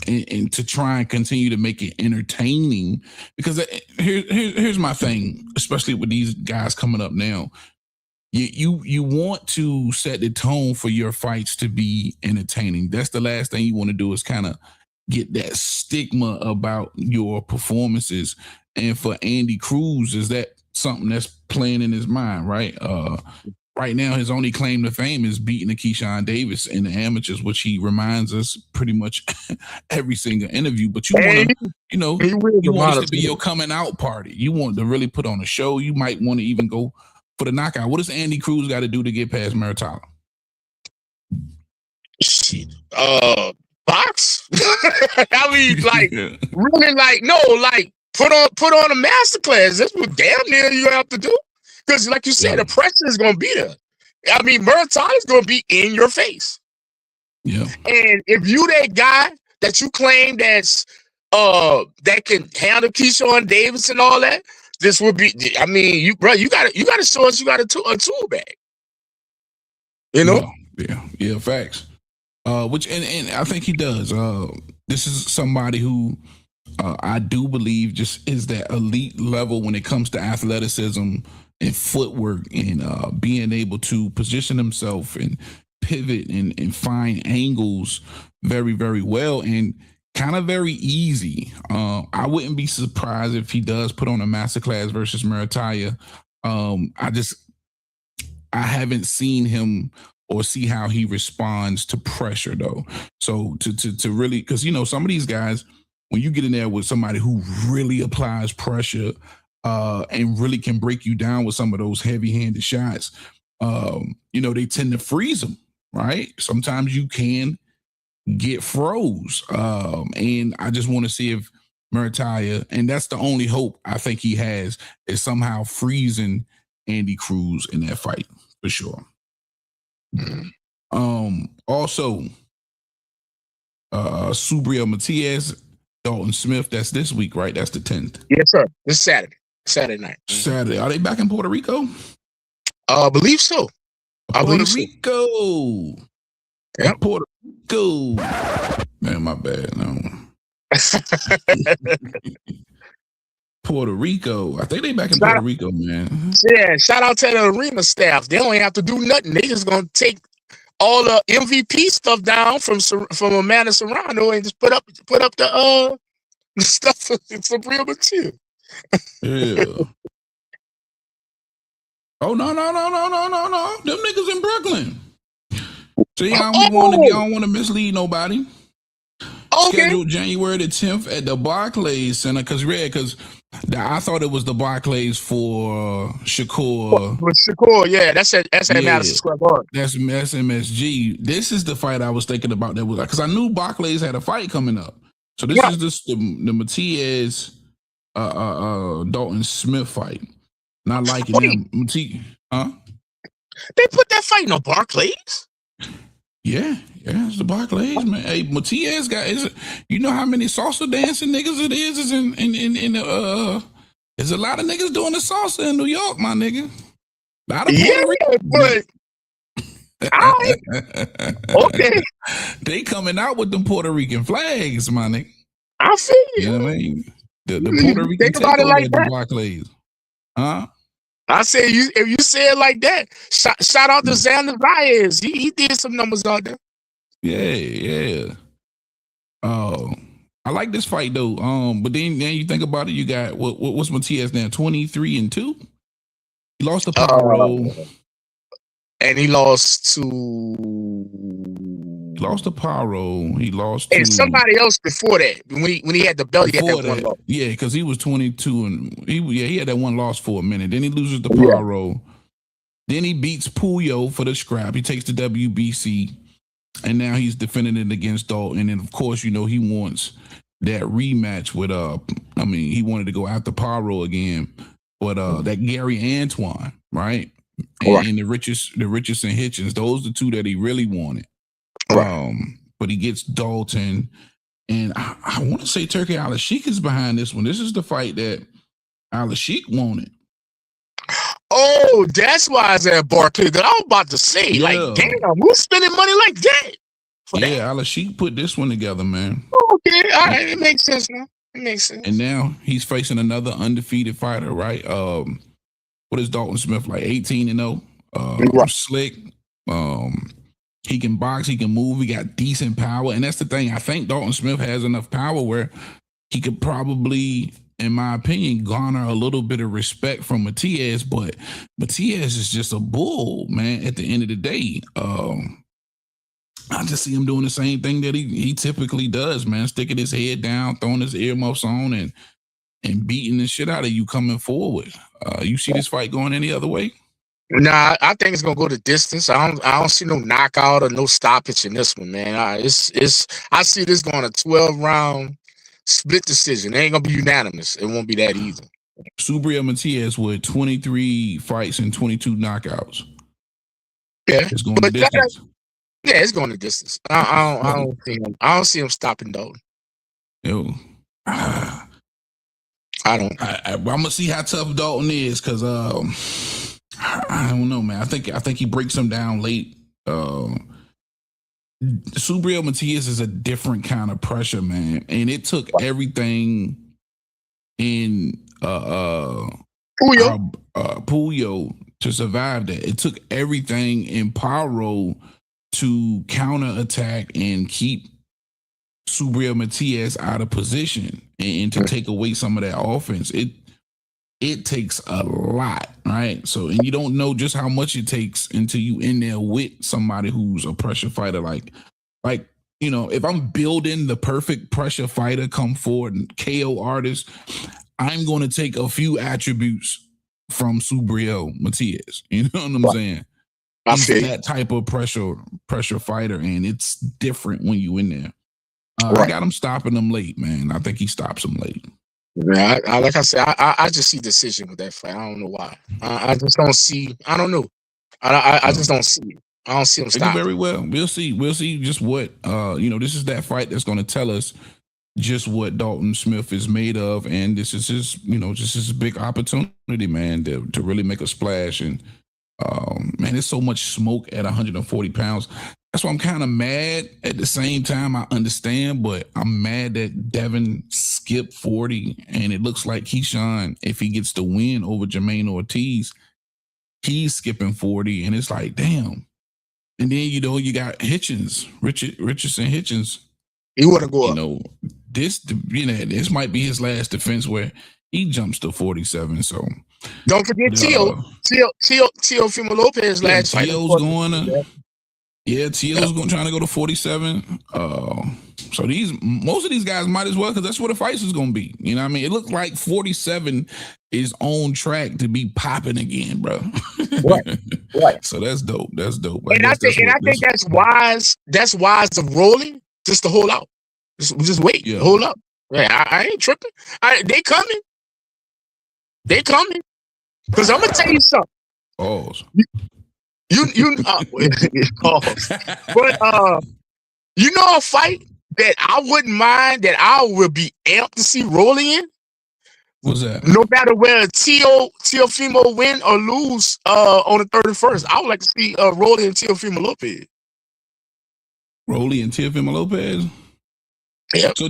and to try and continue to make it entertaining. Because here's my thing, especially with these guys coming up now. You want to set the tone for your fights to be entertaining. That's the last thing you want to do, is kind of get that stigma about your performances. And for Andy Cruz, is that something that's playing in his mind, right? Right now, his only claim to fame is beating Keyshawn Davis in the amateurs, which he reminds us pretty much every single interview. But you want to, you want it to be your coming out party. You want to really put on a show. You might want to even go for the knockout. What does Andy Cruz got to do to get past Muratalla? Shit. Box? I mean, like, really, like, no, like, put on a masterclass. That's what damn near you have to do. Because, like you said, the pressure is going to be there. I mean, Muratalla is going to be in your face. Yeah. And if you that guy that you claim that can handle Keyshawn Davis and all that, this would be. I mean, you got to show us you got a tool bag. You know? Yeah, facts. Which and I think he does. This is somebody who I do believe just is that elite level when it comes to athleticism and footwork and being able to position himself and pivot and find angles very, very well and kind of very easy. I wouldn't be surprised if he does put on a masterclass versus Muratalla. I haven't seen him or see how he responds to pressure though. So to really, because some of these guys, when you get in there with somebody who really applies pressure and really can break you down with some of those heavy-handed shots, they tend to freeze them, right? Sometimes you can get froze. And I just want to see if Muratalla, and that's the only hope I think he has, is somehow freezing Andy Cruz in that fight, for sure. Also, Subriel Matias, Dalton Smith, that's this week, right? That's the 10th. Yes, sir. This Saturday night. Saturday. Are they back in Puerto Rico? I believe so. Puerto Rico. Yeah. Puerto Rico. Man, my bad. No. Puerto Rico. I think they back in Puerto Rico, man. Yeah, shout out to the arena staff. They don't have to do nothing. They just gonna take all the MVP stuff down from Amanda Serrano and just put up the stuff in Subriel Matias. Yeah. Oh no. Them niggas in Brooklyn. So y'all don't want to mislead nobody. Okay. Scheduled January the 10th at the Barclays Center. Because I thought it was the Barclays for Shakur. Shakur, yeah, that's at Madison Square Garden. That's MSG. This is the fight I was thinking about. That was because I knew Barclays had a fight coming up. So this is the Matias Dalton Smith fight. Not liking them. Huh? They put that fight in the Barclays? Yeah, it's the Barclays, man. Hey, Matias you know how many salsa dancing niggas it is in there's a lot of niggas doing the salsa in New York, my nigga. But okay. They coming out with them Puerto Rican flags, my nigga. I feel you. You know what I mean? The Puerto Rican think about it like that. Barclays. Huh? I say if you say it like that, shout out to Xander Baez. He did some numbers out there. Yeah. I like this fight though. But then you think about it, you got what's Matias now? 23-2. He lost the Paro. And he lost to Paro. He lost and to somebody else before that. When he had the belt, he had that one loss. Yeah, because he was 22 and he had that one loss for a minute. Then he loses to Paro. Yeah. Then he beats Puyo for the scrap. He takes the WBC, and now he's defending it against Dalton. And of course, he wants that rematch with mean, he wanted to go after Paro again, but that Gary Antoine, right? And the Richardson Hitchens, those are the two that he really wanted. But he gets Dalton, and I want to say Turkey Al-Sheikh is behind this one. This is the fight that Al-Sheikh wanted. Oh, that's why it's at Barclays. That I was about to say, like, damn, who's spending money like that? Yeah, Al-Sheikh put this one together, man. Okay, all right, it makes sense now. It makes sense. And now he's facing another undefeated fighter, right? What is Dalton Smith, like 18-0? Slick. He can box, he can move, he got decent power. And that's the thing. I think Dalton Smith has enough power where he could probably, in my opinion, garner a little bit of respect from Matias, but Matias is just a bull, man, at the end of the day. I just see him doing the same thing that he typically does, man, sticking his head down, throwing his earmuffs on, and beating the shit out of you coming forward. You see this fight going any other way? Nah, I think it's gonna go the distance. I don't see no knockout or no stoppage in this one, man. I see this going a 12-round split decision. It ain't gonna be unanimous. It won't be that either. Subriel Matias with 23 fights and 22 knockouts. Yeah, it's going the distance. Yeah, it's going the distance. I don't see him stopping Dalton. Yo, I don't. I'm gonna see how tough Dalton is, because I don't know, man. I think he breaks him down late. Subriel Matias is a different kind of pressure, man, and it took everything in Puyo to survive that. It took everything in Paro to counterattack and keep Subriel Matias out of position and to take away some of that offense. It takes a lot, right? So, and you don't know just how much it takes until you in there with somebody who's a pressure fighter. Like, you know, if I'm building the perfect pressure fighter come forward and KO artist, I'm going to take a few attributes from Subriel Matias. You know what I'm saying? He's that type of pressure fighter, and it's different when you in there. I got him stopping him late, man. I think he stops him late. Yeah, like I said, I just see decision with that fight. I don't know why. I just don't see. I don't know. I just don't see it. I don't see him stop. Very well. We'll see. We'll see just what this is that fight that's going to tell us just what Dalton Smith is made of, and this is his, just his big opportunity, man, to really make a splash. And man, there's so much smoke at 140 pounds. That's why I'm kind of mad. At the same time, I understand, but I'm mad that Devin skipped 40, and it looks like Keyshawn, if he gets the win over Jermaine Ortiz, he's skipping 40, and it's like, damn. And then, you got Hitchens, Richardson Hitchens. He want to go up. This might be his last defense where he jumps to 47. So don't forget Teofimo Lopez last fight. Teo's going to. Yeah, Teo's trying to go to 47. So most of these guys might as well, because that's where the fights is going to be. You know what I mean? It looks like 47 is on track to be popping again, bro. Right. So that's dope. That's dope. And I think that's wise. That's wise of rolling, just to hold out. Just wait. Yeah. Hold up. Right. I ain't tripping. They coming. They coming. Because I'm gonna tell you something. Oh. But you know a fight that I wouldn't mind, that I would be amped to see rolling in? What's that? No matter where Teofimo win or lose on the 31st, I would like to see Rolly and Teofimo Lopez. Rolly and Teofimo Lopez? Yeah. So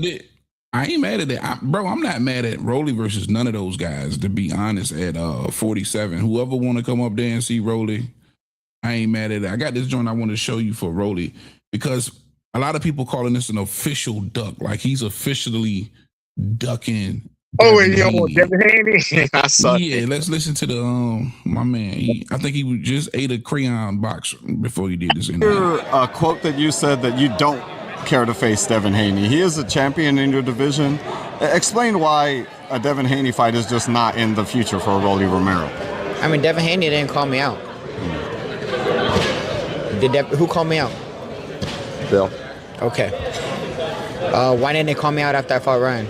I ain't mad at that. I'm not mad at Rolly versus none of those guys, to be honest, at 47. Whoever want to come up there and see Rolly, I ain't mad at it. I got this joint I want to show you for Rolly, because a lot of people calling this an official duck, like he's officially ducking. Devin Haney. I saw it. Let's listen to the my man. I think he just ate a crayon box before he did this. A quote that you said that you don't care to face Devin Haney. He is a champion in your division. Explain why a Devin Haney fight is just not in the future for Rolly Romero. I mean, Devin Haney didn't call me out. Who called me out? Bill. Okay. Why didn't they call me out after I fought Ryan?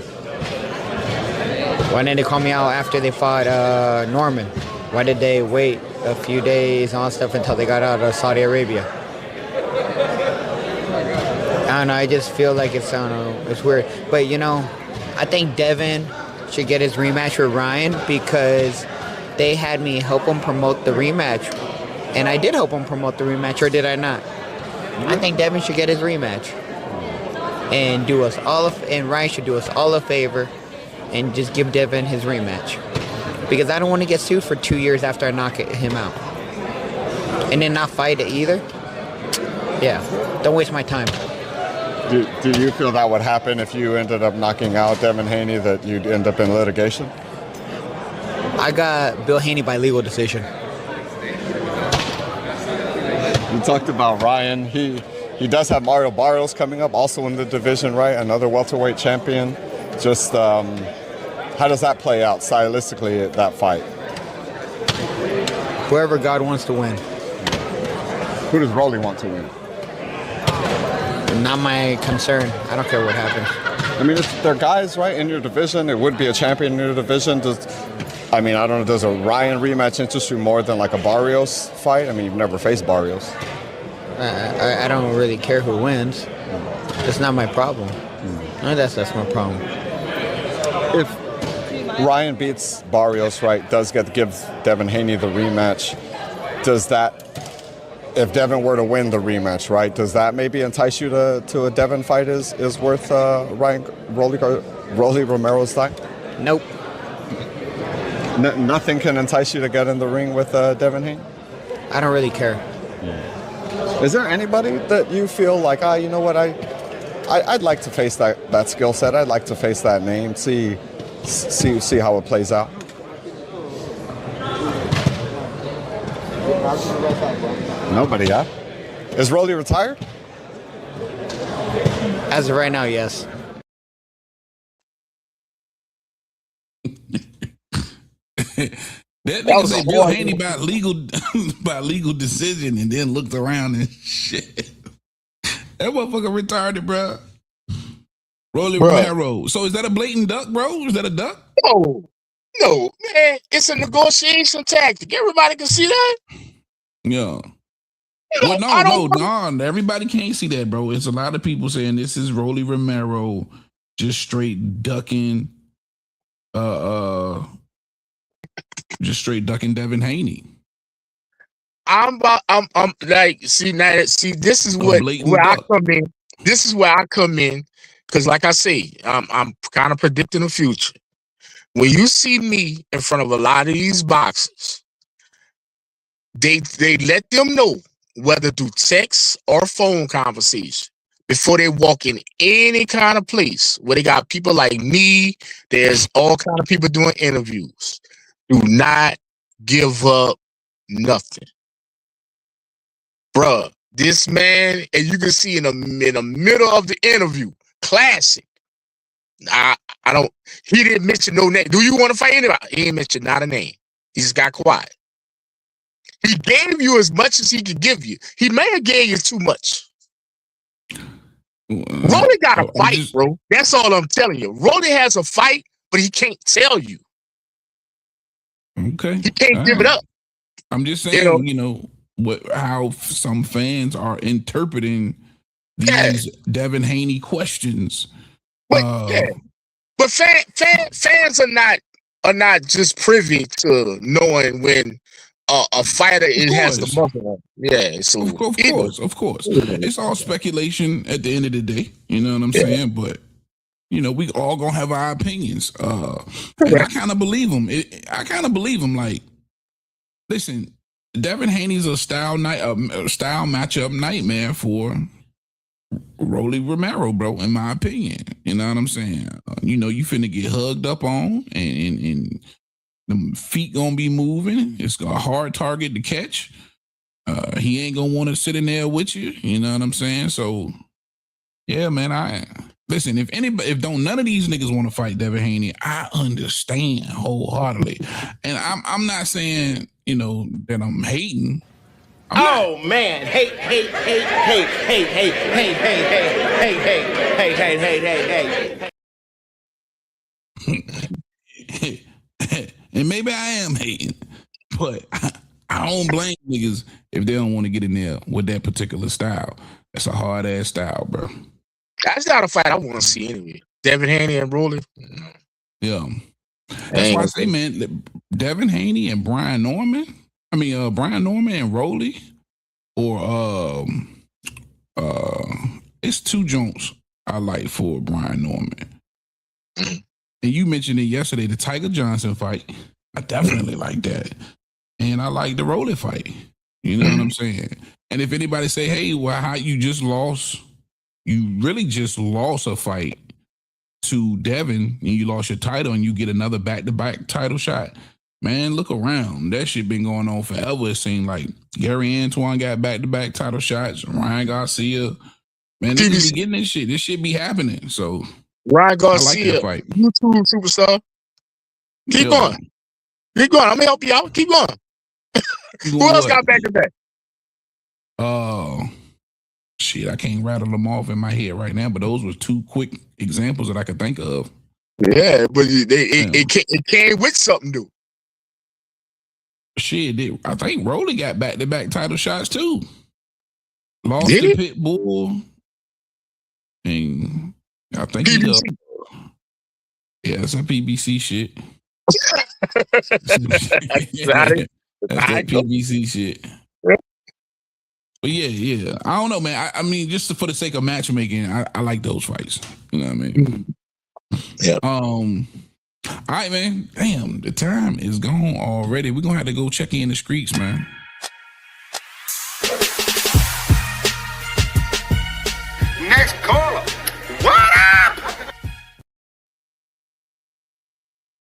Why didn't they call me out after they fought Norman? Why did they wait a few days on stuff until they got out of Saudi Arabia? I don't know. I just feel like it's, I don't know, it's weird. But, you know, I think Devin should get his rematch with Ryan because they had me help him promote the rematch. And I did help him promote the rematch, or did I not? I think Devin should get his rematch. And do us all and Ryan should do us all a favor and just give Devin his rematch. Because I don't want to get sued for 2 years after I knock him out. And then not fight it either. Yeah, don't waste my time. Do you feel that would happen if you ended up knocking out Devin Haney, that you'd end up in litigation? I got Bill Haney by legal decision. You talked about Ryan. He does have Mario Barrios coming up, also in the division, right? Another welterweight champion. Just how does that play out stylistically, that fight? Whoever God wants to win. Who does Rolly want to win? Not my concern. I don't care what happens. I mean, they're guys, right, in your division. It would be a champion in your division. I don't know, does a Ryan rematch interest you more than like a Barrios fight? I mean, you've never faced Barrios. I don't really care who wins. It's not my problem. No, that's my problem. If Ryan beats Barrios, right, does give Devin Haney the rematch, does that, if Devin were to win the rematch, right, does that maybe entice you to a Devin fight is worth Rolly Romero's time? Nope. Nothing can entice you to get in the ring with Devin Haney? I don't really care. Is there anybody that you feel like, you know what, I'd like to face that skill set. I'd like to face that name, see how it plays out? Nobody, huh? Is Rolly retired? As of right now, yes. That nigga said Bill Haney by legal decision and then looked around and shit. That motherfucker retarded, bro. Rolly Romero. So is that a blatant duck, bro? Is that a duck? No, man. It's a negotiation tactic. Everybody can see that. Yeah. Well, no. Everybody can't see that, bro. It's a lot of people saying this is Rolly Romero just straight ducking Devin Haney. I'm like, this is where I come in. This is where I come in, because like I say, I'm kind of predicting the future. When you see me in front of a lot of these boxers, they let them know, whether through text or phone conversation, before they walk in any kind of place where they got people like me, there's all kind of people doing interviews. Do not give up nothing. Bruh, this man, and you can see in the middle of the interview, classic. He didn't mention no name. Do you want to fight anybody? He didn't mention not a name. He just got quiet. He gave you as much as he could give you. He may have gave you too much. Rolly got a fight, bro. That's all I'm telling you. Rolly has a fight, but he can't tell you. Okay. He can't give it up. I'm just saying, how some fans are interpreting these Devin Haney questions. But fans are not just privy to knowing when a fighter has the muscle on. Yeah, so of course. It's all speculation at the end of the day. You know what I'm saying? But we all gonna have our opinions. And I kind of believe them. Like, listen, Devin Haney's a style matchup nightmare for Rolly Romero, bro, in my opinion. You know what I'm saying? You finna get hugged up on, and the feet gonna be moving. It's a hard target to catch. He ain't gonna want to sit in there with you. You know what I'm saying? So, yeah, man. Listen. If none of these niggas want to fight Devin Haney, I understand wholeheartedly. And I'm not saying that I'm hating. Man, hey. and maybe I am hating, but I don't blame niggas if they don't want to get in there with that particular style. That's a hard ass style, bro. That's not a fight I want to see anyway. Devin Haney and Rolly. Yeah. That's why I say, man, Devin Haney and Brian Norman. Brian Norman and Rolly, or it's two joints I like for Brian Norman. And you mentioned it yesterday, the Tiger Johnson fight. I definitely like that. And I like the Rolly fight. You know what I'm saying? And if anybody say, hey, well, how you really just lost a fight to Devin and you lost your title and you get another back-to-back title shot, man, look around. That shit been going on forever. It seemed like Gary Antoine got back-to-back title shots. Ryan Garcia. Man, niggas be getting this shit. This shit be happening. So Ryan Garcia, I like YouTube superstar. Keep going. Keep going. I'm going to help you out. Keep going. Who else got back-to-back? Shit, I can't rattle them off in my head right now, but those were two quick examples that I could think of. Yeah, but it came with something new. Shit, I think Rolly got back-to-back title shots too. Lost to Pitbull, and I think PBC. Yeah, some PBC shit. That's that PBC shit. But yeah. I don't know, man. I mean, just for the sake of matchmaking, I like those fights. You know what I mean? Yeah. All right, man. Damn, the time is gone already. We're gonna have to go check in the streets, man. Next caller. What up?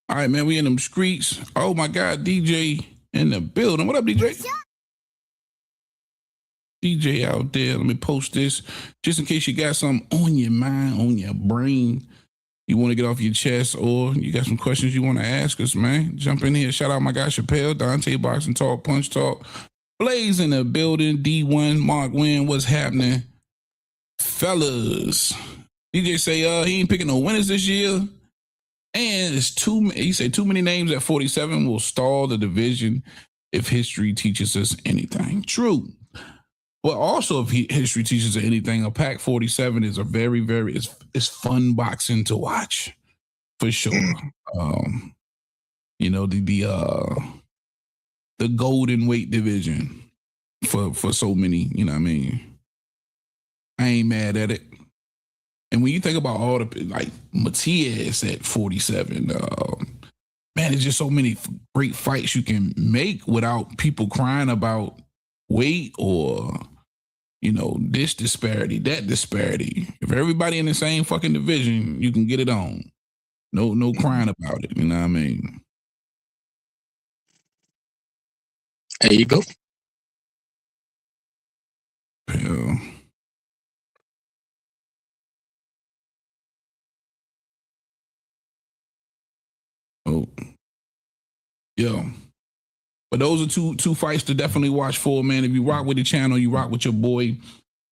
All right, man. We in them streets. Oh my God, DJ in the building. What up, DJ? DJ out there. Let me post this just in case you got something on your mind, on your brain. You want to get off your chest, or you got some questions you want to ask us, man. Jump in here. Shout out my guy Chappelle, Dante Boxing Talk, Punch Talk, Blaze in the building, D1, Mark Wynn. What's happening, fellas? DJ say he ain't picking no winners this year, and it's he said too many names at 47 will stall the division if history teaches us anything. True. But also, if history teaches us anything, a Pac 47 is a very, very it's fun boxing to watch for sure. You know, the golden weight division for so many. You know what I mean? I ain't mad at it. And when you think about all the like Matias at 47, man, there's just so many great fights you can make without people crying about weight or, you know, this disparity, that disparity. If everybody in the same fucking division, you can get it on. No crying about it. You know what I mean? There you go. Yeah. Oh. Yeah. But those are two fights to definitely watch for, man. If you rock with the channel, you rock with your boy.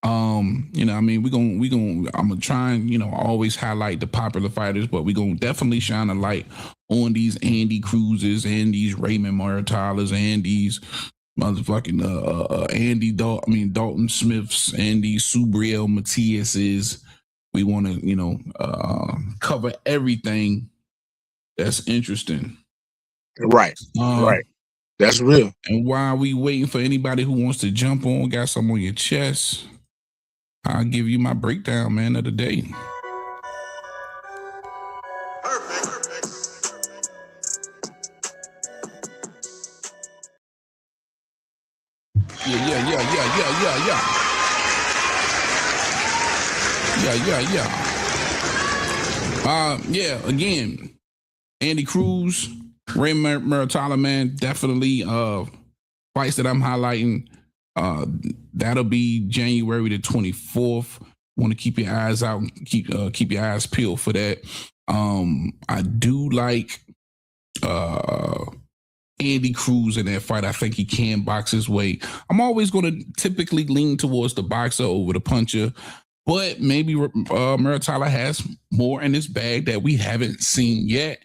You know, I mean, I'm gonna try and, you know, always highlight the popular fighters, but we're gonna definitely shine a light on these Andy Cruzes and these Raymond Maritalas and these motherfucking Dalton Smiths and these Subriel Matiases. We want to, you know, cover everything that's interesting. Right. Right. That's real. And while we waiting for anybody who wants to jump on, got something on your chest, I'll give you my breakdown, man, of the day. Yeah. Again, Andy Cruz, Raymond Maritala, man, definitely fights that I'm highlighting. That'll be January the 24th. Want to keep your eyes out and keep your eyes peeled for that. I do like Andy Cruz in that fight. I think he can box his way. I'm always going to typically lean towards the boxer over the puncher, but maybe Maritala has more in his bag that we haven't seen yet.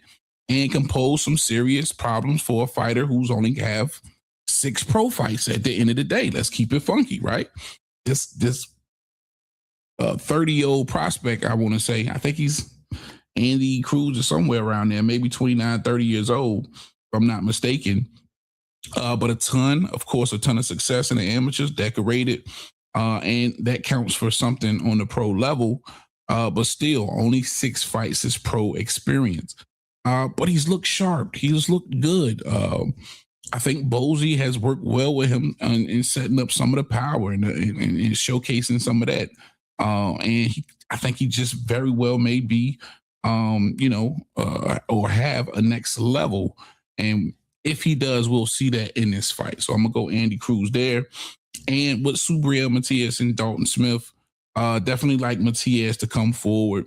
and can pose some serious problems for a fighter who's only have 6 pro fights at the end of the day. Let's keep it funky, right? This 30-year-old prospect, I want to say, I think he's Andy Cruz or somewhere around there, maybe 29, 30 years old, if I'm not mistaken. But a ton of success in the amateurs, decorated, and that counts for something on the pro level. But still, only 6 fights is pro experience. But he's looked sharp. He's looked good. I think Bozy has worked well with him in setting up some of the power and showcasing some of that. I think he just very well may be, or have a next level. And if he does, we'll see that in this fight. So I'm going to go Andy Cruz there. And with Subriel, Matias, and Dalton Smith, definitely like Matias to come forward,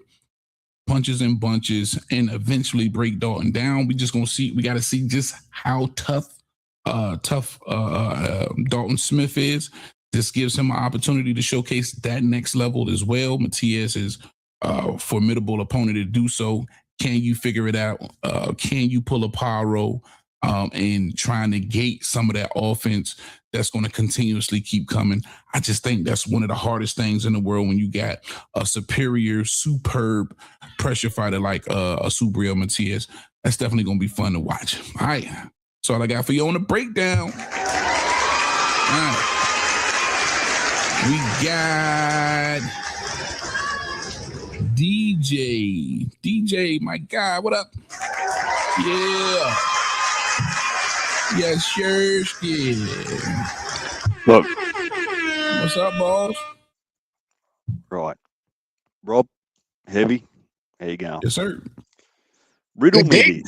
punches and bunches, and eventually break Dalton down. We got to see just how tough Dalton Smith is. This gives him an opportunity to showcase that next level as well. Matias is a formidable opponent to do so. Can you figure it out? Can you pull a pyro and try and negate some of that offense that's going to continuously keep coming? I just think that's one of the hardest things in the world when you got a superior, superb pressure fighter like a Subriel Matias. That's definitely going to be fun to watch. All right. That's all I got for you on the breakdown. All right. We got DJ. DJ, my guy, what up? Yeah. Yes, sure. Yeah. Look. What's up, boss? Right. Rob, Heavy, how you going? Yes, sir. Riddle me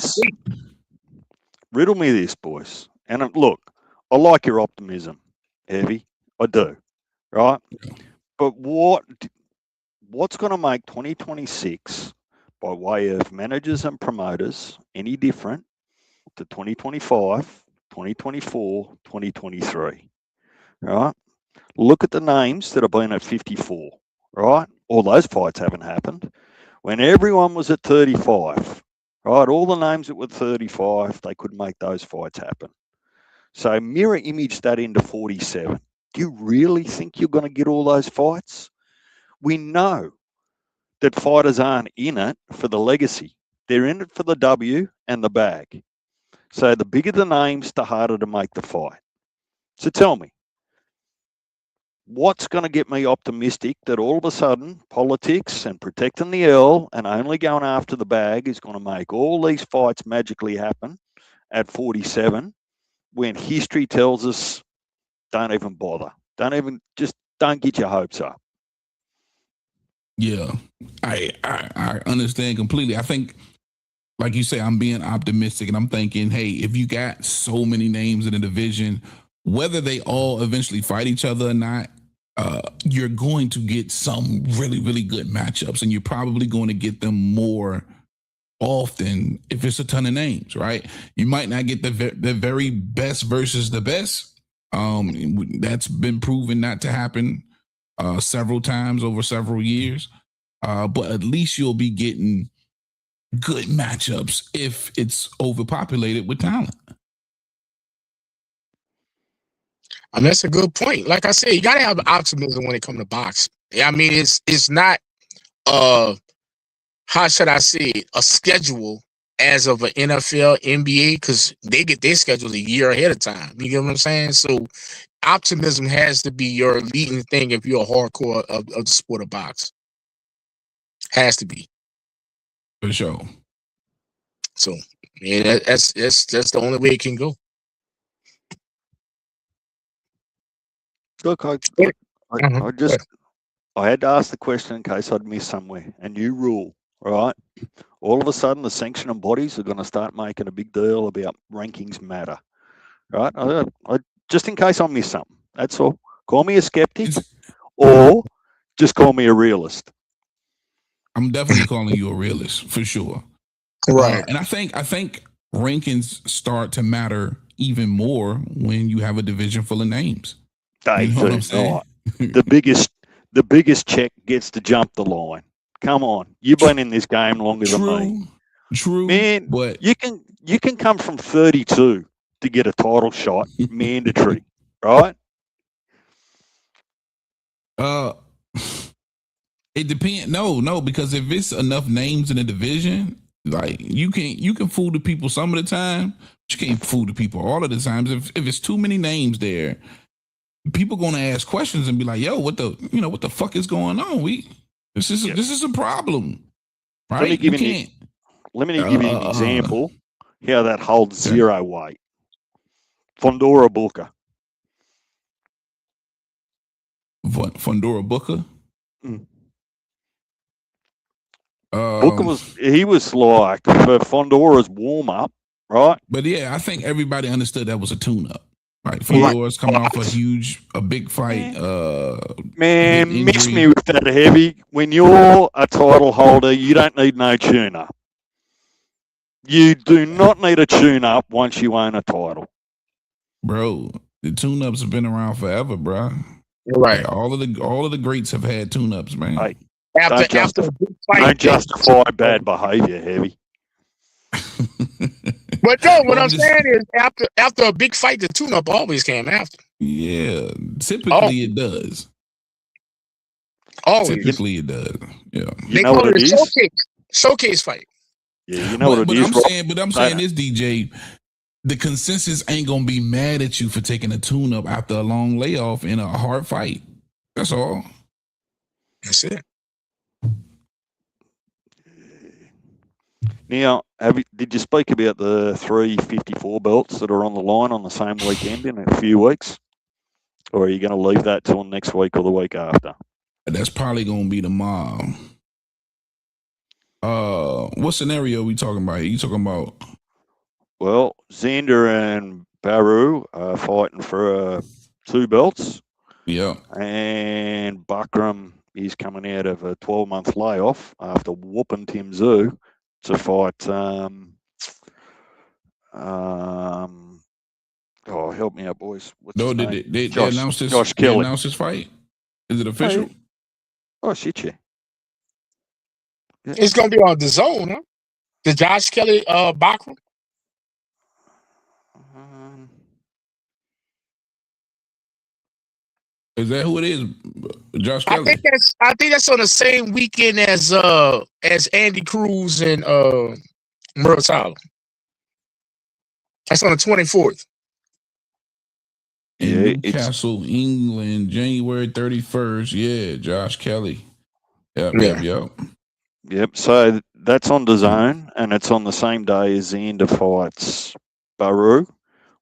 this, boys. And look, I like your optimism, Heavy. I do. Right? But what's going to make 2026, by way of managers and promoters, any different to 2025, 2024, 2023? Right? Look at the names that have been at 54. Right? All those fights haven't happened. When everyone was at 35, right? All the names that were 35, they couldn't make those fights happen. So mirror image that into 47. Do you really think you're going to get all those fights? We know that fighters aren't in it for the legacy. They're in it for the W and the bag. So the bigger the names, the harder to make the fight. So tell me, what's going to get me optimistic that all of a sudden politics and protecting the L and only going after the bag is going to make all these fights magically happen at 47 when history tells us don't even bother. Don't get your hopes up. Yeah, I understand completely. I think, like you say, I'm being optimistic and I'm thinking, hey, if you got so many names in the division, whether they all eventually fight each other or not, you're going to get some really, really good matchups, and you're probably going to get them more often if it's a ton of names, right? You might not get the very best versus the best. That's been proven not to happen several times over several years. But at least you'll be getting good matchups if it's overpopulated with talent. I mean, that's a good point. Like I said, you gotta have optimism when it comes to boxing. I mean, it's not how should I say it, a schedule as of an NFL, NBA, because they get their schedule a year ahead of time. You get what I'm saying? So optimism has to be your leading thing if you're a hardcore of the sport of boxing. Has to be. For sure. So yeah, that's the only way it can go. Look, I had to ask the question in case I'd missed somewhere. A new rule, right? All of a sudden, the sanctioning bodies are going to start making a big deal about rankings matter, right? I just in case I missed something. That's all. Call me a skeptic, or just call me a realist. I'm definitely calling you a realist for sure. Right. And I think rankings start to matter even more when you have a division full of names. They do not. The biggest check gets to jump the line. Come on, you've been in this game longer than me. True, Man, but you can come from 32 to get a title shot, mandatory, right? It depends. No, because if it's enough names in the division, like you can fool the people some of the time, but you can't fool the people all of the times. If it's too many names there, people gonna ask questions and be like, "Yo, what the fuck is going on? This is a problem, right?" Let me give you an example how that holds zero weight. Fondora Booker. Fondora Booker. Booker was like for Fondora's warm up, right? But yeah, I think everybody understood that was a tune up. Right, Fondora's coming off a big fight. Man, mix me with that heavy. When you're a title holder, you don't need no tune up. You do not need a tune up once you own a title. Bro, the tune ups have been around forever, bro. Right. Like, all of the greats have had tune ups, man. Hey, don't justify bad behavior, heavy. But no, what I'm saying is after a big fight, the tune-up always came after. Yeah, typically it does. Always. Typically it does. Yeah. They call it a showcase fight. Yeah, you know what it is. I'm saying this, DJ. The consensus ain't gonna be mad at you for taking a tune-up after a long layoff in a hard fight. That's all. That's it. Now, did you speak about the 354 belts that are on the line on the same weekend in a few weeks? Or are you going to leave that till next week or the week after? That's probably going to be tomorrow. What scenario are we talking about? You talking about? Well, Xander and Baru are fighting for 2 belts. Yeah. And Buckram is coming out of a 12-month layoff after whooping Tim Zoo to fight help me out, boys. What's his name? They announced this. Josh Kelly. They announced this fight. Is it official? Oh shit, yeah. It's gonna be on the zone, huh? The Josh Kelly Bachram. Is that who it is? Josh Kelly. I think that's on the same weekend as Andy Cruz and Merle Tyler. That's on the 24th. In Newcastle, England, January 31st. Yeah, Josh Kelly. Yep. So that's on the zone, and it's on the same day as Xander fights Baru,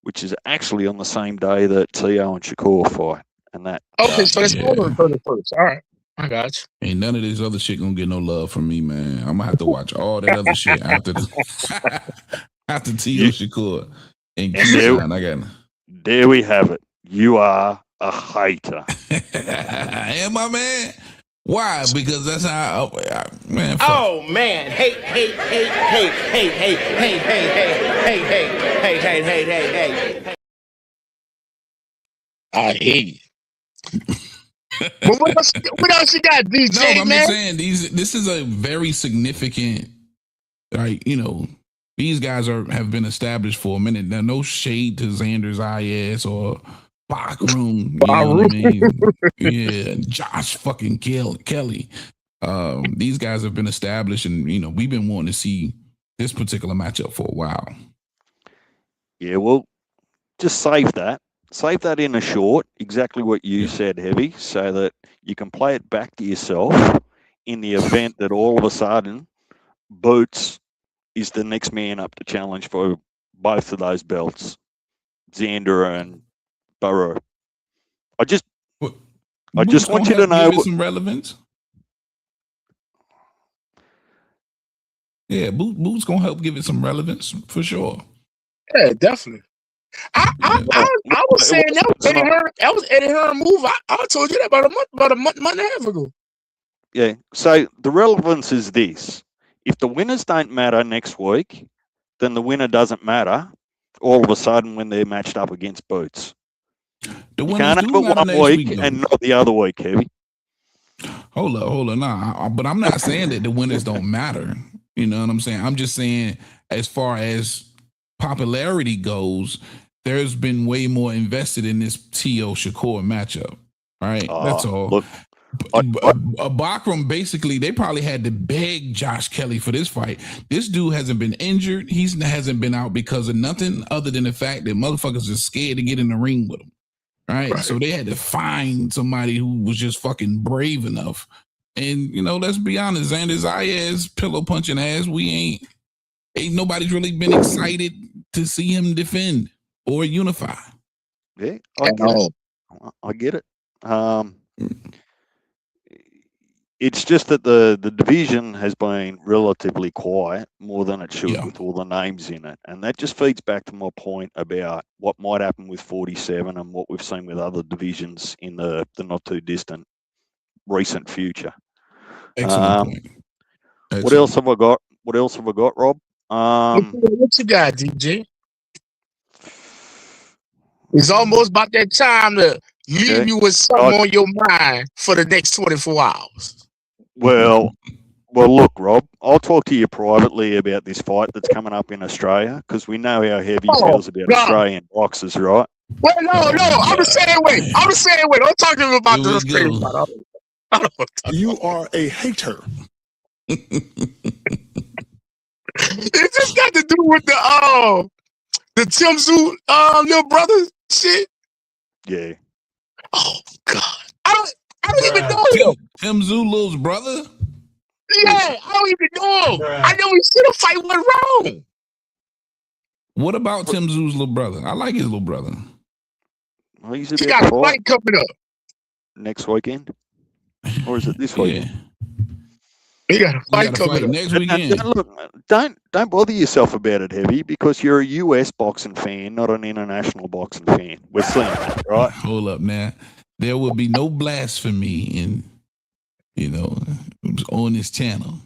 which is actually on the same day that Tio and Shakur fight. And that. Okay, so it's on the 31st. All right, I got you. Ain't none of this other shit gonna get no love from me, man. I'm gonna have to watch all that other shit after Tio Shakur and there we have it. You are a hater. Am I, man? Why? Because that's how man. Fuck. Oh man, hey. I hate you. But what else you got, DJ? No, I'm man? just saying this is a very significant, like, these guys have been established for a minute. Now, no shade to Xander's IS or Bachram. You know what I mean? Yeah, Josh fucking Kelly. These guys have been established, and we've been wanting to see this particular matchup for a while. Yeah, well, just save that. Save that in a short, exactly what you said, Heavy, so that you can play it back to yourself in the event that all of a sudden Boots is the next man up to challenge for both of those belts, Xander and Burrow. I just want you to know some relevance. Yeah, Boots gonna help give it some relevance for sure. Yeah, definitely. I was saying that was Eddie Hearn move. I told you that about a month and a half ago. Yeah. So the relevance is this: if the winners don't matter next week, then the winner doesn't matter all of a sudden when they're matched up against Boots. The you can't have it one week and not the other week, Heavy. Hold on. Nah, but I'm not saying that the winners don't matter. You know what I'm saying? I'm just saying, as far as popularity goes, there's been way more invested in this T.O. Shakur matchup. All right, that's all. Look, Bakram, basically, they probably had to beg Josh Kelly for this fight. This dude hasn't been injured. He hasn't been out because of nothing other than the fact that motherfuckers are scared to get in the ring with him. Right? So they had to find somebody who was just fucking brave enough. And, you know, let's be honest, Xander Zayas, pillow punching ass, ain't nobody's really been excited to see him defend or unify. Yeah, I get it. It's just that the division has been relatively quiet, more than it should, with all the names in it. And that just feeds back to my point about what might happen with 47 and what we've seen with other divisions in the not too distant recent future. Excellent point. What else have I got? Rob? What you got, DJ? It's almost about that time to leave you with something on your mind for the next 24 hours. Well, look, Rob, I'll talk to you privately about this fight that's coming up in Australia, because we know how heavy feels about Australian boxers, right? Well, no, I'm the same way. Don't talk to me about the Australian fight. You are a hater. It just got to do with the Tim Tszyu little brother shit. Yeah. Oh God, I don't even know him. Tim Tszyu little's brother. Yeah, I don't even know him. I know he should have fight went wrong. What about Tim Tszyu's little brother? I like his little brother. Well, he got a fight coming up next weekend, or is it this weekend? He got a fight coming up next weekend. Look, don't bother yourself about it, Heavy, because you're a US boxing fan, not an international boxing fan. We're seeing that, right? Hold up, now. There will be no blasphemy in, on this channel.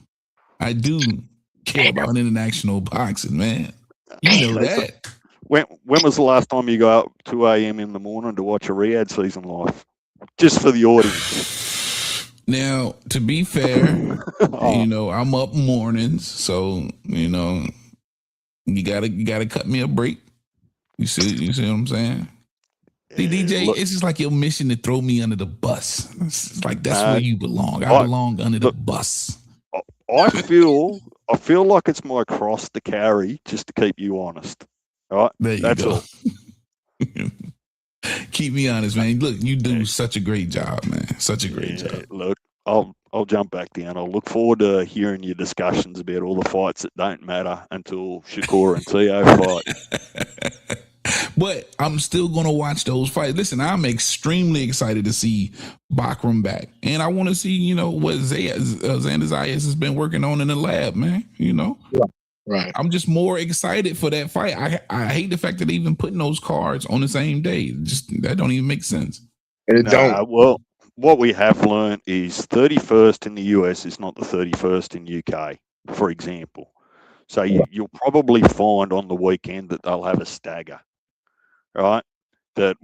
I do care about international boxing, man. You know that. When was the last time you got up 2 a.m. in the morning to watch a Riyadh season live? Just for the audience. Now, to be fair, I'm up mornings, so you gotta cut me a break. You see what I'm saying? See, DJ, it's just like your mission to throw me under the bus. It's like that's where you belong. I belong under the bus. I feel like it's my cross to carry just to keep you honest. All right, there you that's go. all. Keep me honest, man. Look, you do such a great job, man. Such a great job. Look, I'll jump back down. I'll look forward to hearing your discussions about all the fights that don't matter until Shakur and T.O. fight. But I'm still going to watch those fights. Listen, I'm extremely excited to see Bakram back. And I want to see, what Xander Zayas has been working on in the lab, man. Right. I'm just more excited for that fight. I hate the fact that they're even putting those cards on the same day. That don't even make sense. Well, what we have learned is 31st in the US is not the 31st in UK, for example. So you'll probably find on the weekend that they'll have a stagger, right? That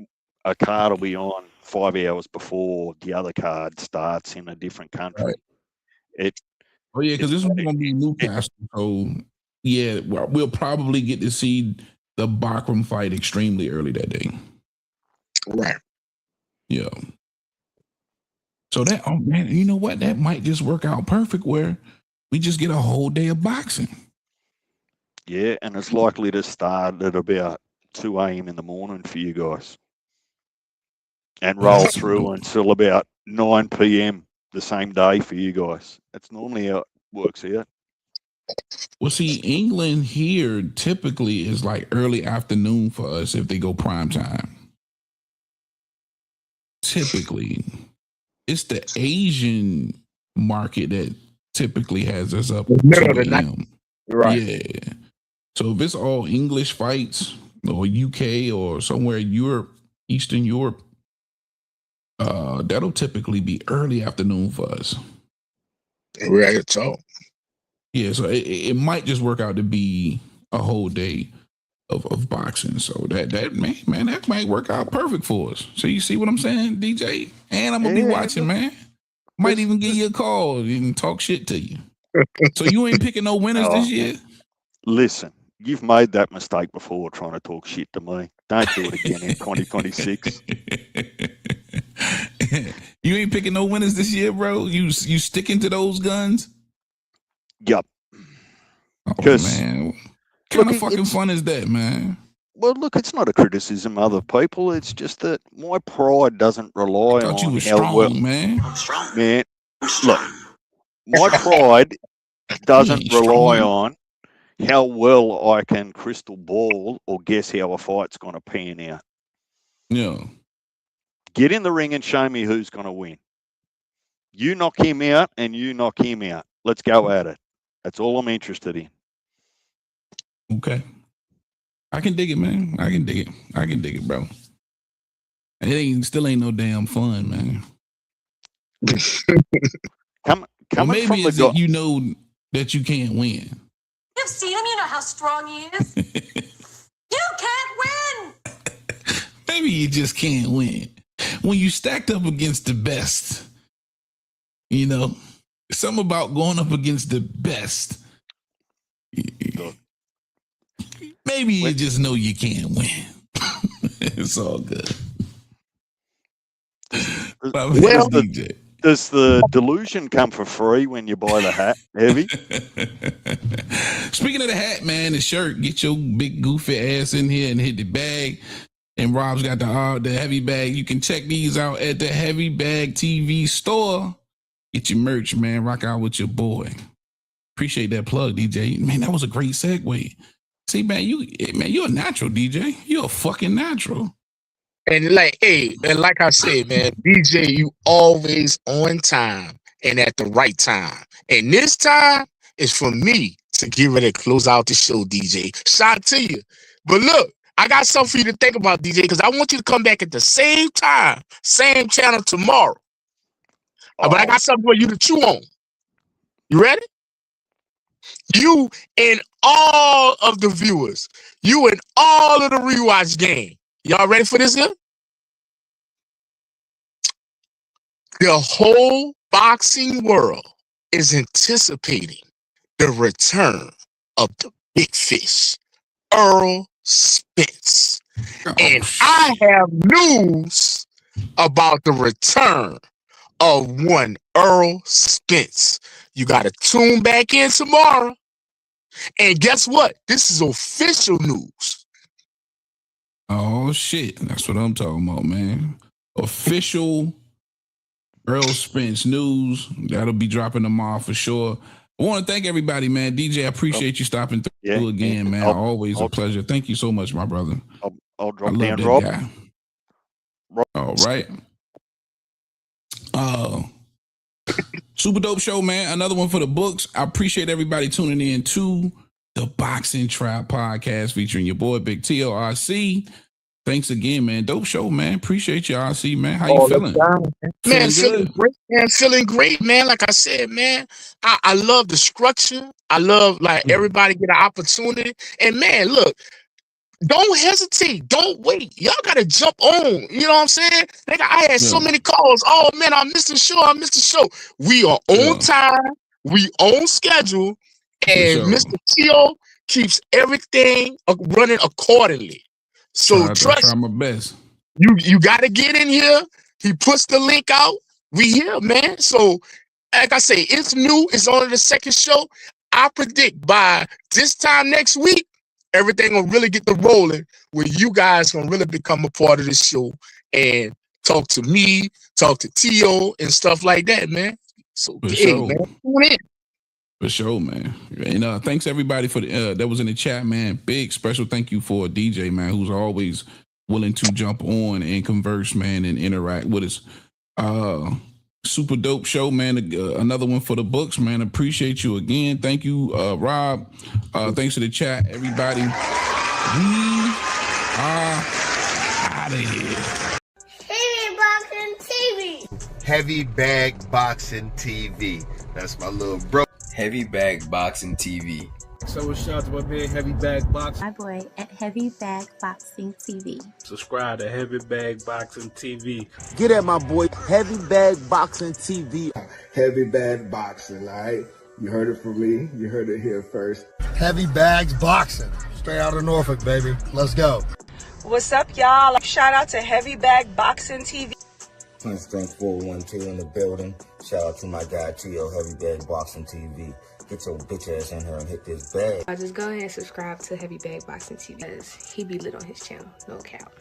a card will be on 5 hours before the other card starts in a different country. Right. Because this one's going to be Newcastle. So, yeah, we'll probably get to see the Bakram fight extremely early that day. Right. Yeah. So man, you know what? That might just work out perfect where we just get a whole day of boxing. Yeah, and it's likely to start at about 2 a.m. in the morning for you guys. And roll through until about 9 p.m. the same day for you guys. That's normally how it works out. Well, see, England here typically is like early afternoon for us if they go prime time. Typically. It's the Asian market that typically has us up. Right. Yeah. So if it's all English fights or UK or somewhere Europe, Eastern Europe, that'll typically be early afternoon for us. Right. So. Yeah. So it might just work out to be a whole day of boxing. So that might work out perfect for us. So you see what I'm saying, DJ? And I'm gonna be watching, man. Might even give you a call and talk shit to you. So you ain't picking no winners this year? Listen, you've made that mistake before trying to talk shit to me. Don't do it again in 2026. You ain't picking no winners this year, bro? You sticking to those guns? Yep. Oh, man. What kind of fucking fun is that, man? Well, look, it's not a criticism of other people. It's just that my pride doesn't rely on you were how strong, well. Man. Man, look, my pride doesn't rely on how well I can crystal ball or guess how a fight's going to pan out. Yeah. Get in the ring and show me who's going to win. You knock him out and you knock him out. Let's go at it. That's all I'm interested in. Okay. I can dig it, man. I can dig it, bro. It still ain't no damn fun, man. Maybe it's that you know that you can't win. You've seen him, you know how strong he is. You can't win. Maybe you just can't win. When you stacked up against the best, you know, something about going up against the best. Maybe you just know you can't win. It's all good. Well, does the delusion come for free when you buy the hat, Heavy? Speaking of the hat, man, the shirt, get your big goofy ass in here and hit the bag. And Rob's got the heavy bag. You can check these out at the Heavy Bag TV store. Get your merch, man. Rock out with your boy. Appreciate that plug, DJ. Man, that was a great segue. See, man, you're a natural, DJ. You're a fucking natural. And like I said, man, DJ, you always on time and at the right time. And this time is for me to get ready to close out the show, DJ. Shout out to you. But look, I got something for you to think about, DJ, because I want you to come back at the same time, same channel tomorrow. But I got something for you to chew on. You ready? You and all of the viewers, you and all of the rewatch game. Y'all ready for this here? The whole boxing world is anticipating the return of the big fish, Earl Spence. And I have news about the return of one Earl Spence. You got to tune back in tomorrow. And guess what? This is official news. Oh, shit. That's what I'm talking about, man. Official Earl Spence news. That'll be dropping tomorrow for sure. I want to thank everybody, man. DJ, I appreciate you stopping through again, man. Always a pleasure. Thank you so much, my brother. I'll drop down, Rob. Guy. All right. Super dope show, man. Another one for the books. I appreciate everybody tuning in to the Boxing Trap Podcast featuring your boy Big TLRC. Thanks again, man. Dope show, man. Appreciate you, RC, man. How you feeling? Man, feeling great, man. Feeling great, man. Like I said, man, I love the structure. I love everybody get an opportunity. And man, look, don't hesitate. Don't wait. Y'all gotta jump on. You know what I'm saying? I had so many calls. Oh man, I missed the show. We are on time. We on schedule. And Mr. Tio keeps everything running accordingly. So trust. Try my best. You gotta get in here. He puts the link out. We here, man. So like I say, it's new. It's only the second show. I predict by this time next week, everything will really get the rolling where you guys gonna really become a part of this show and talk to me, talk to Tio and stuff like that, man. So man, tune in. For sure, man. And thanks everybody for that was in the chat, man. Big special thank you for DJ, man, who's always willing to jump on and converse, man, and interact with us. Super dope show, man. Another one for the books, man. Appreciate you again. Thank you, Rob. Thanks to the chat, everybody. We are out of here. Heavy Boxing TV. Heavy Bag Boxing TV. That's my little bro. Heavy Bag Boxing TV. So shout out to my man Heavy Bag Boxing. My boy at Heavy Bag Boxing TV. Subscribe to Heavy Bag Boxing TV. Get at my boy Heavy Bag Boxing TV. Heavy Bag Boxing, all right? You heard it from me. You heard it here first. Heavy bags boxing. Straight out of Norfolk, baby. Let's go. What's up, y'all? Shout out to Heavy Bag Boxing TV. Strength 412 in the building. Shout out to my guy Tio, Heavy Bag Boxing TV. Get your bitch ass in here and hit this bag. Just go ahead and subscribe to Heavy Bag Boxing TV because he be lit on his channel, no cap.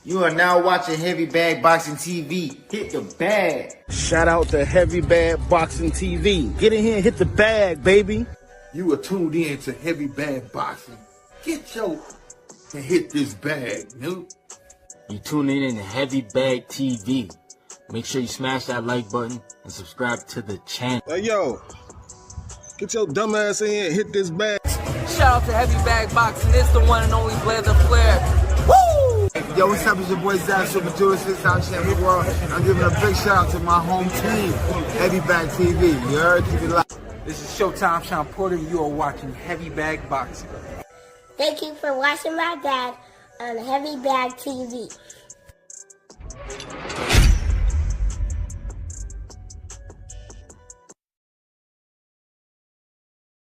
You are now watching Heavy Bag Boxing TV. Hit the bag. Shout out to Heavy Bag Boxing TV. Get in here and hit the bag, baby. You are tuned in to Heavy Bag Boxing. Get your and hit this bag, dude. You tuning in to Heavy Bag TV. Make sure you smash that like button and subscribe to the channel. Hey, yo, get your dumb ass in here and hit this bag. Shout out to Heavy Bag Boxing. It's the one and only Blazer Flair. Woo! Yo, what's up? It's your boy Zach, Subriel, 6-time champion of the world. I'm giving a big shout out to my home team, Heavy Bag TV. You heard? Keep it live. This is Showtime Sean Porter. You are watching Heavy Bag Boxing. Thank you for watching my dad on Heavy Bag TV.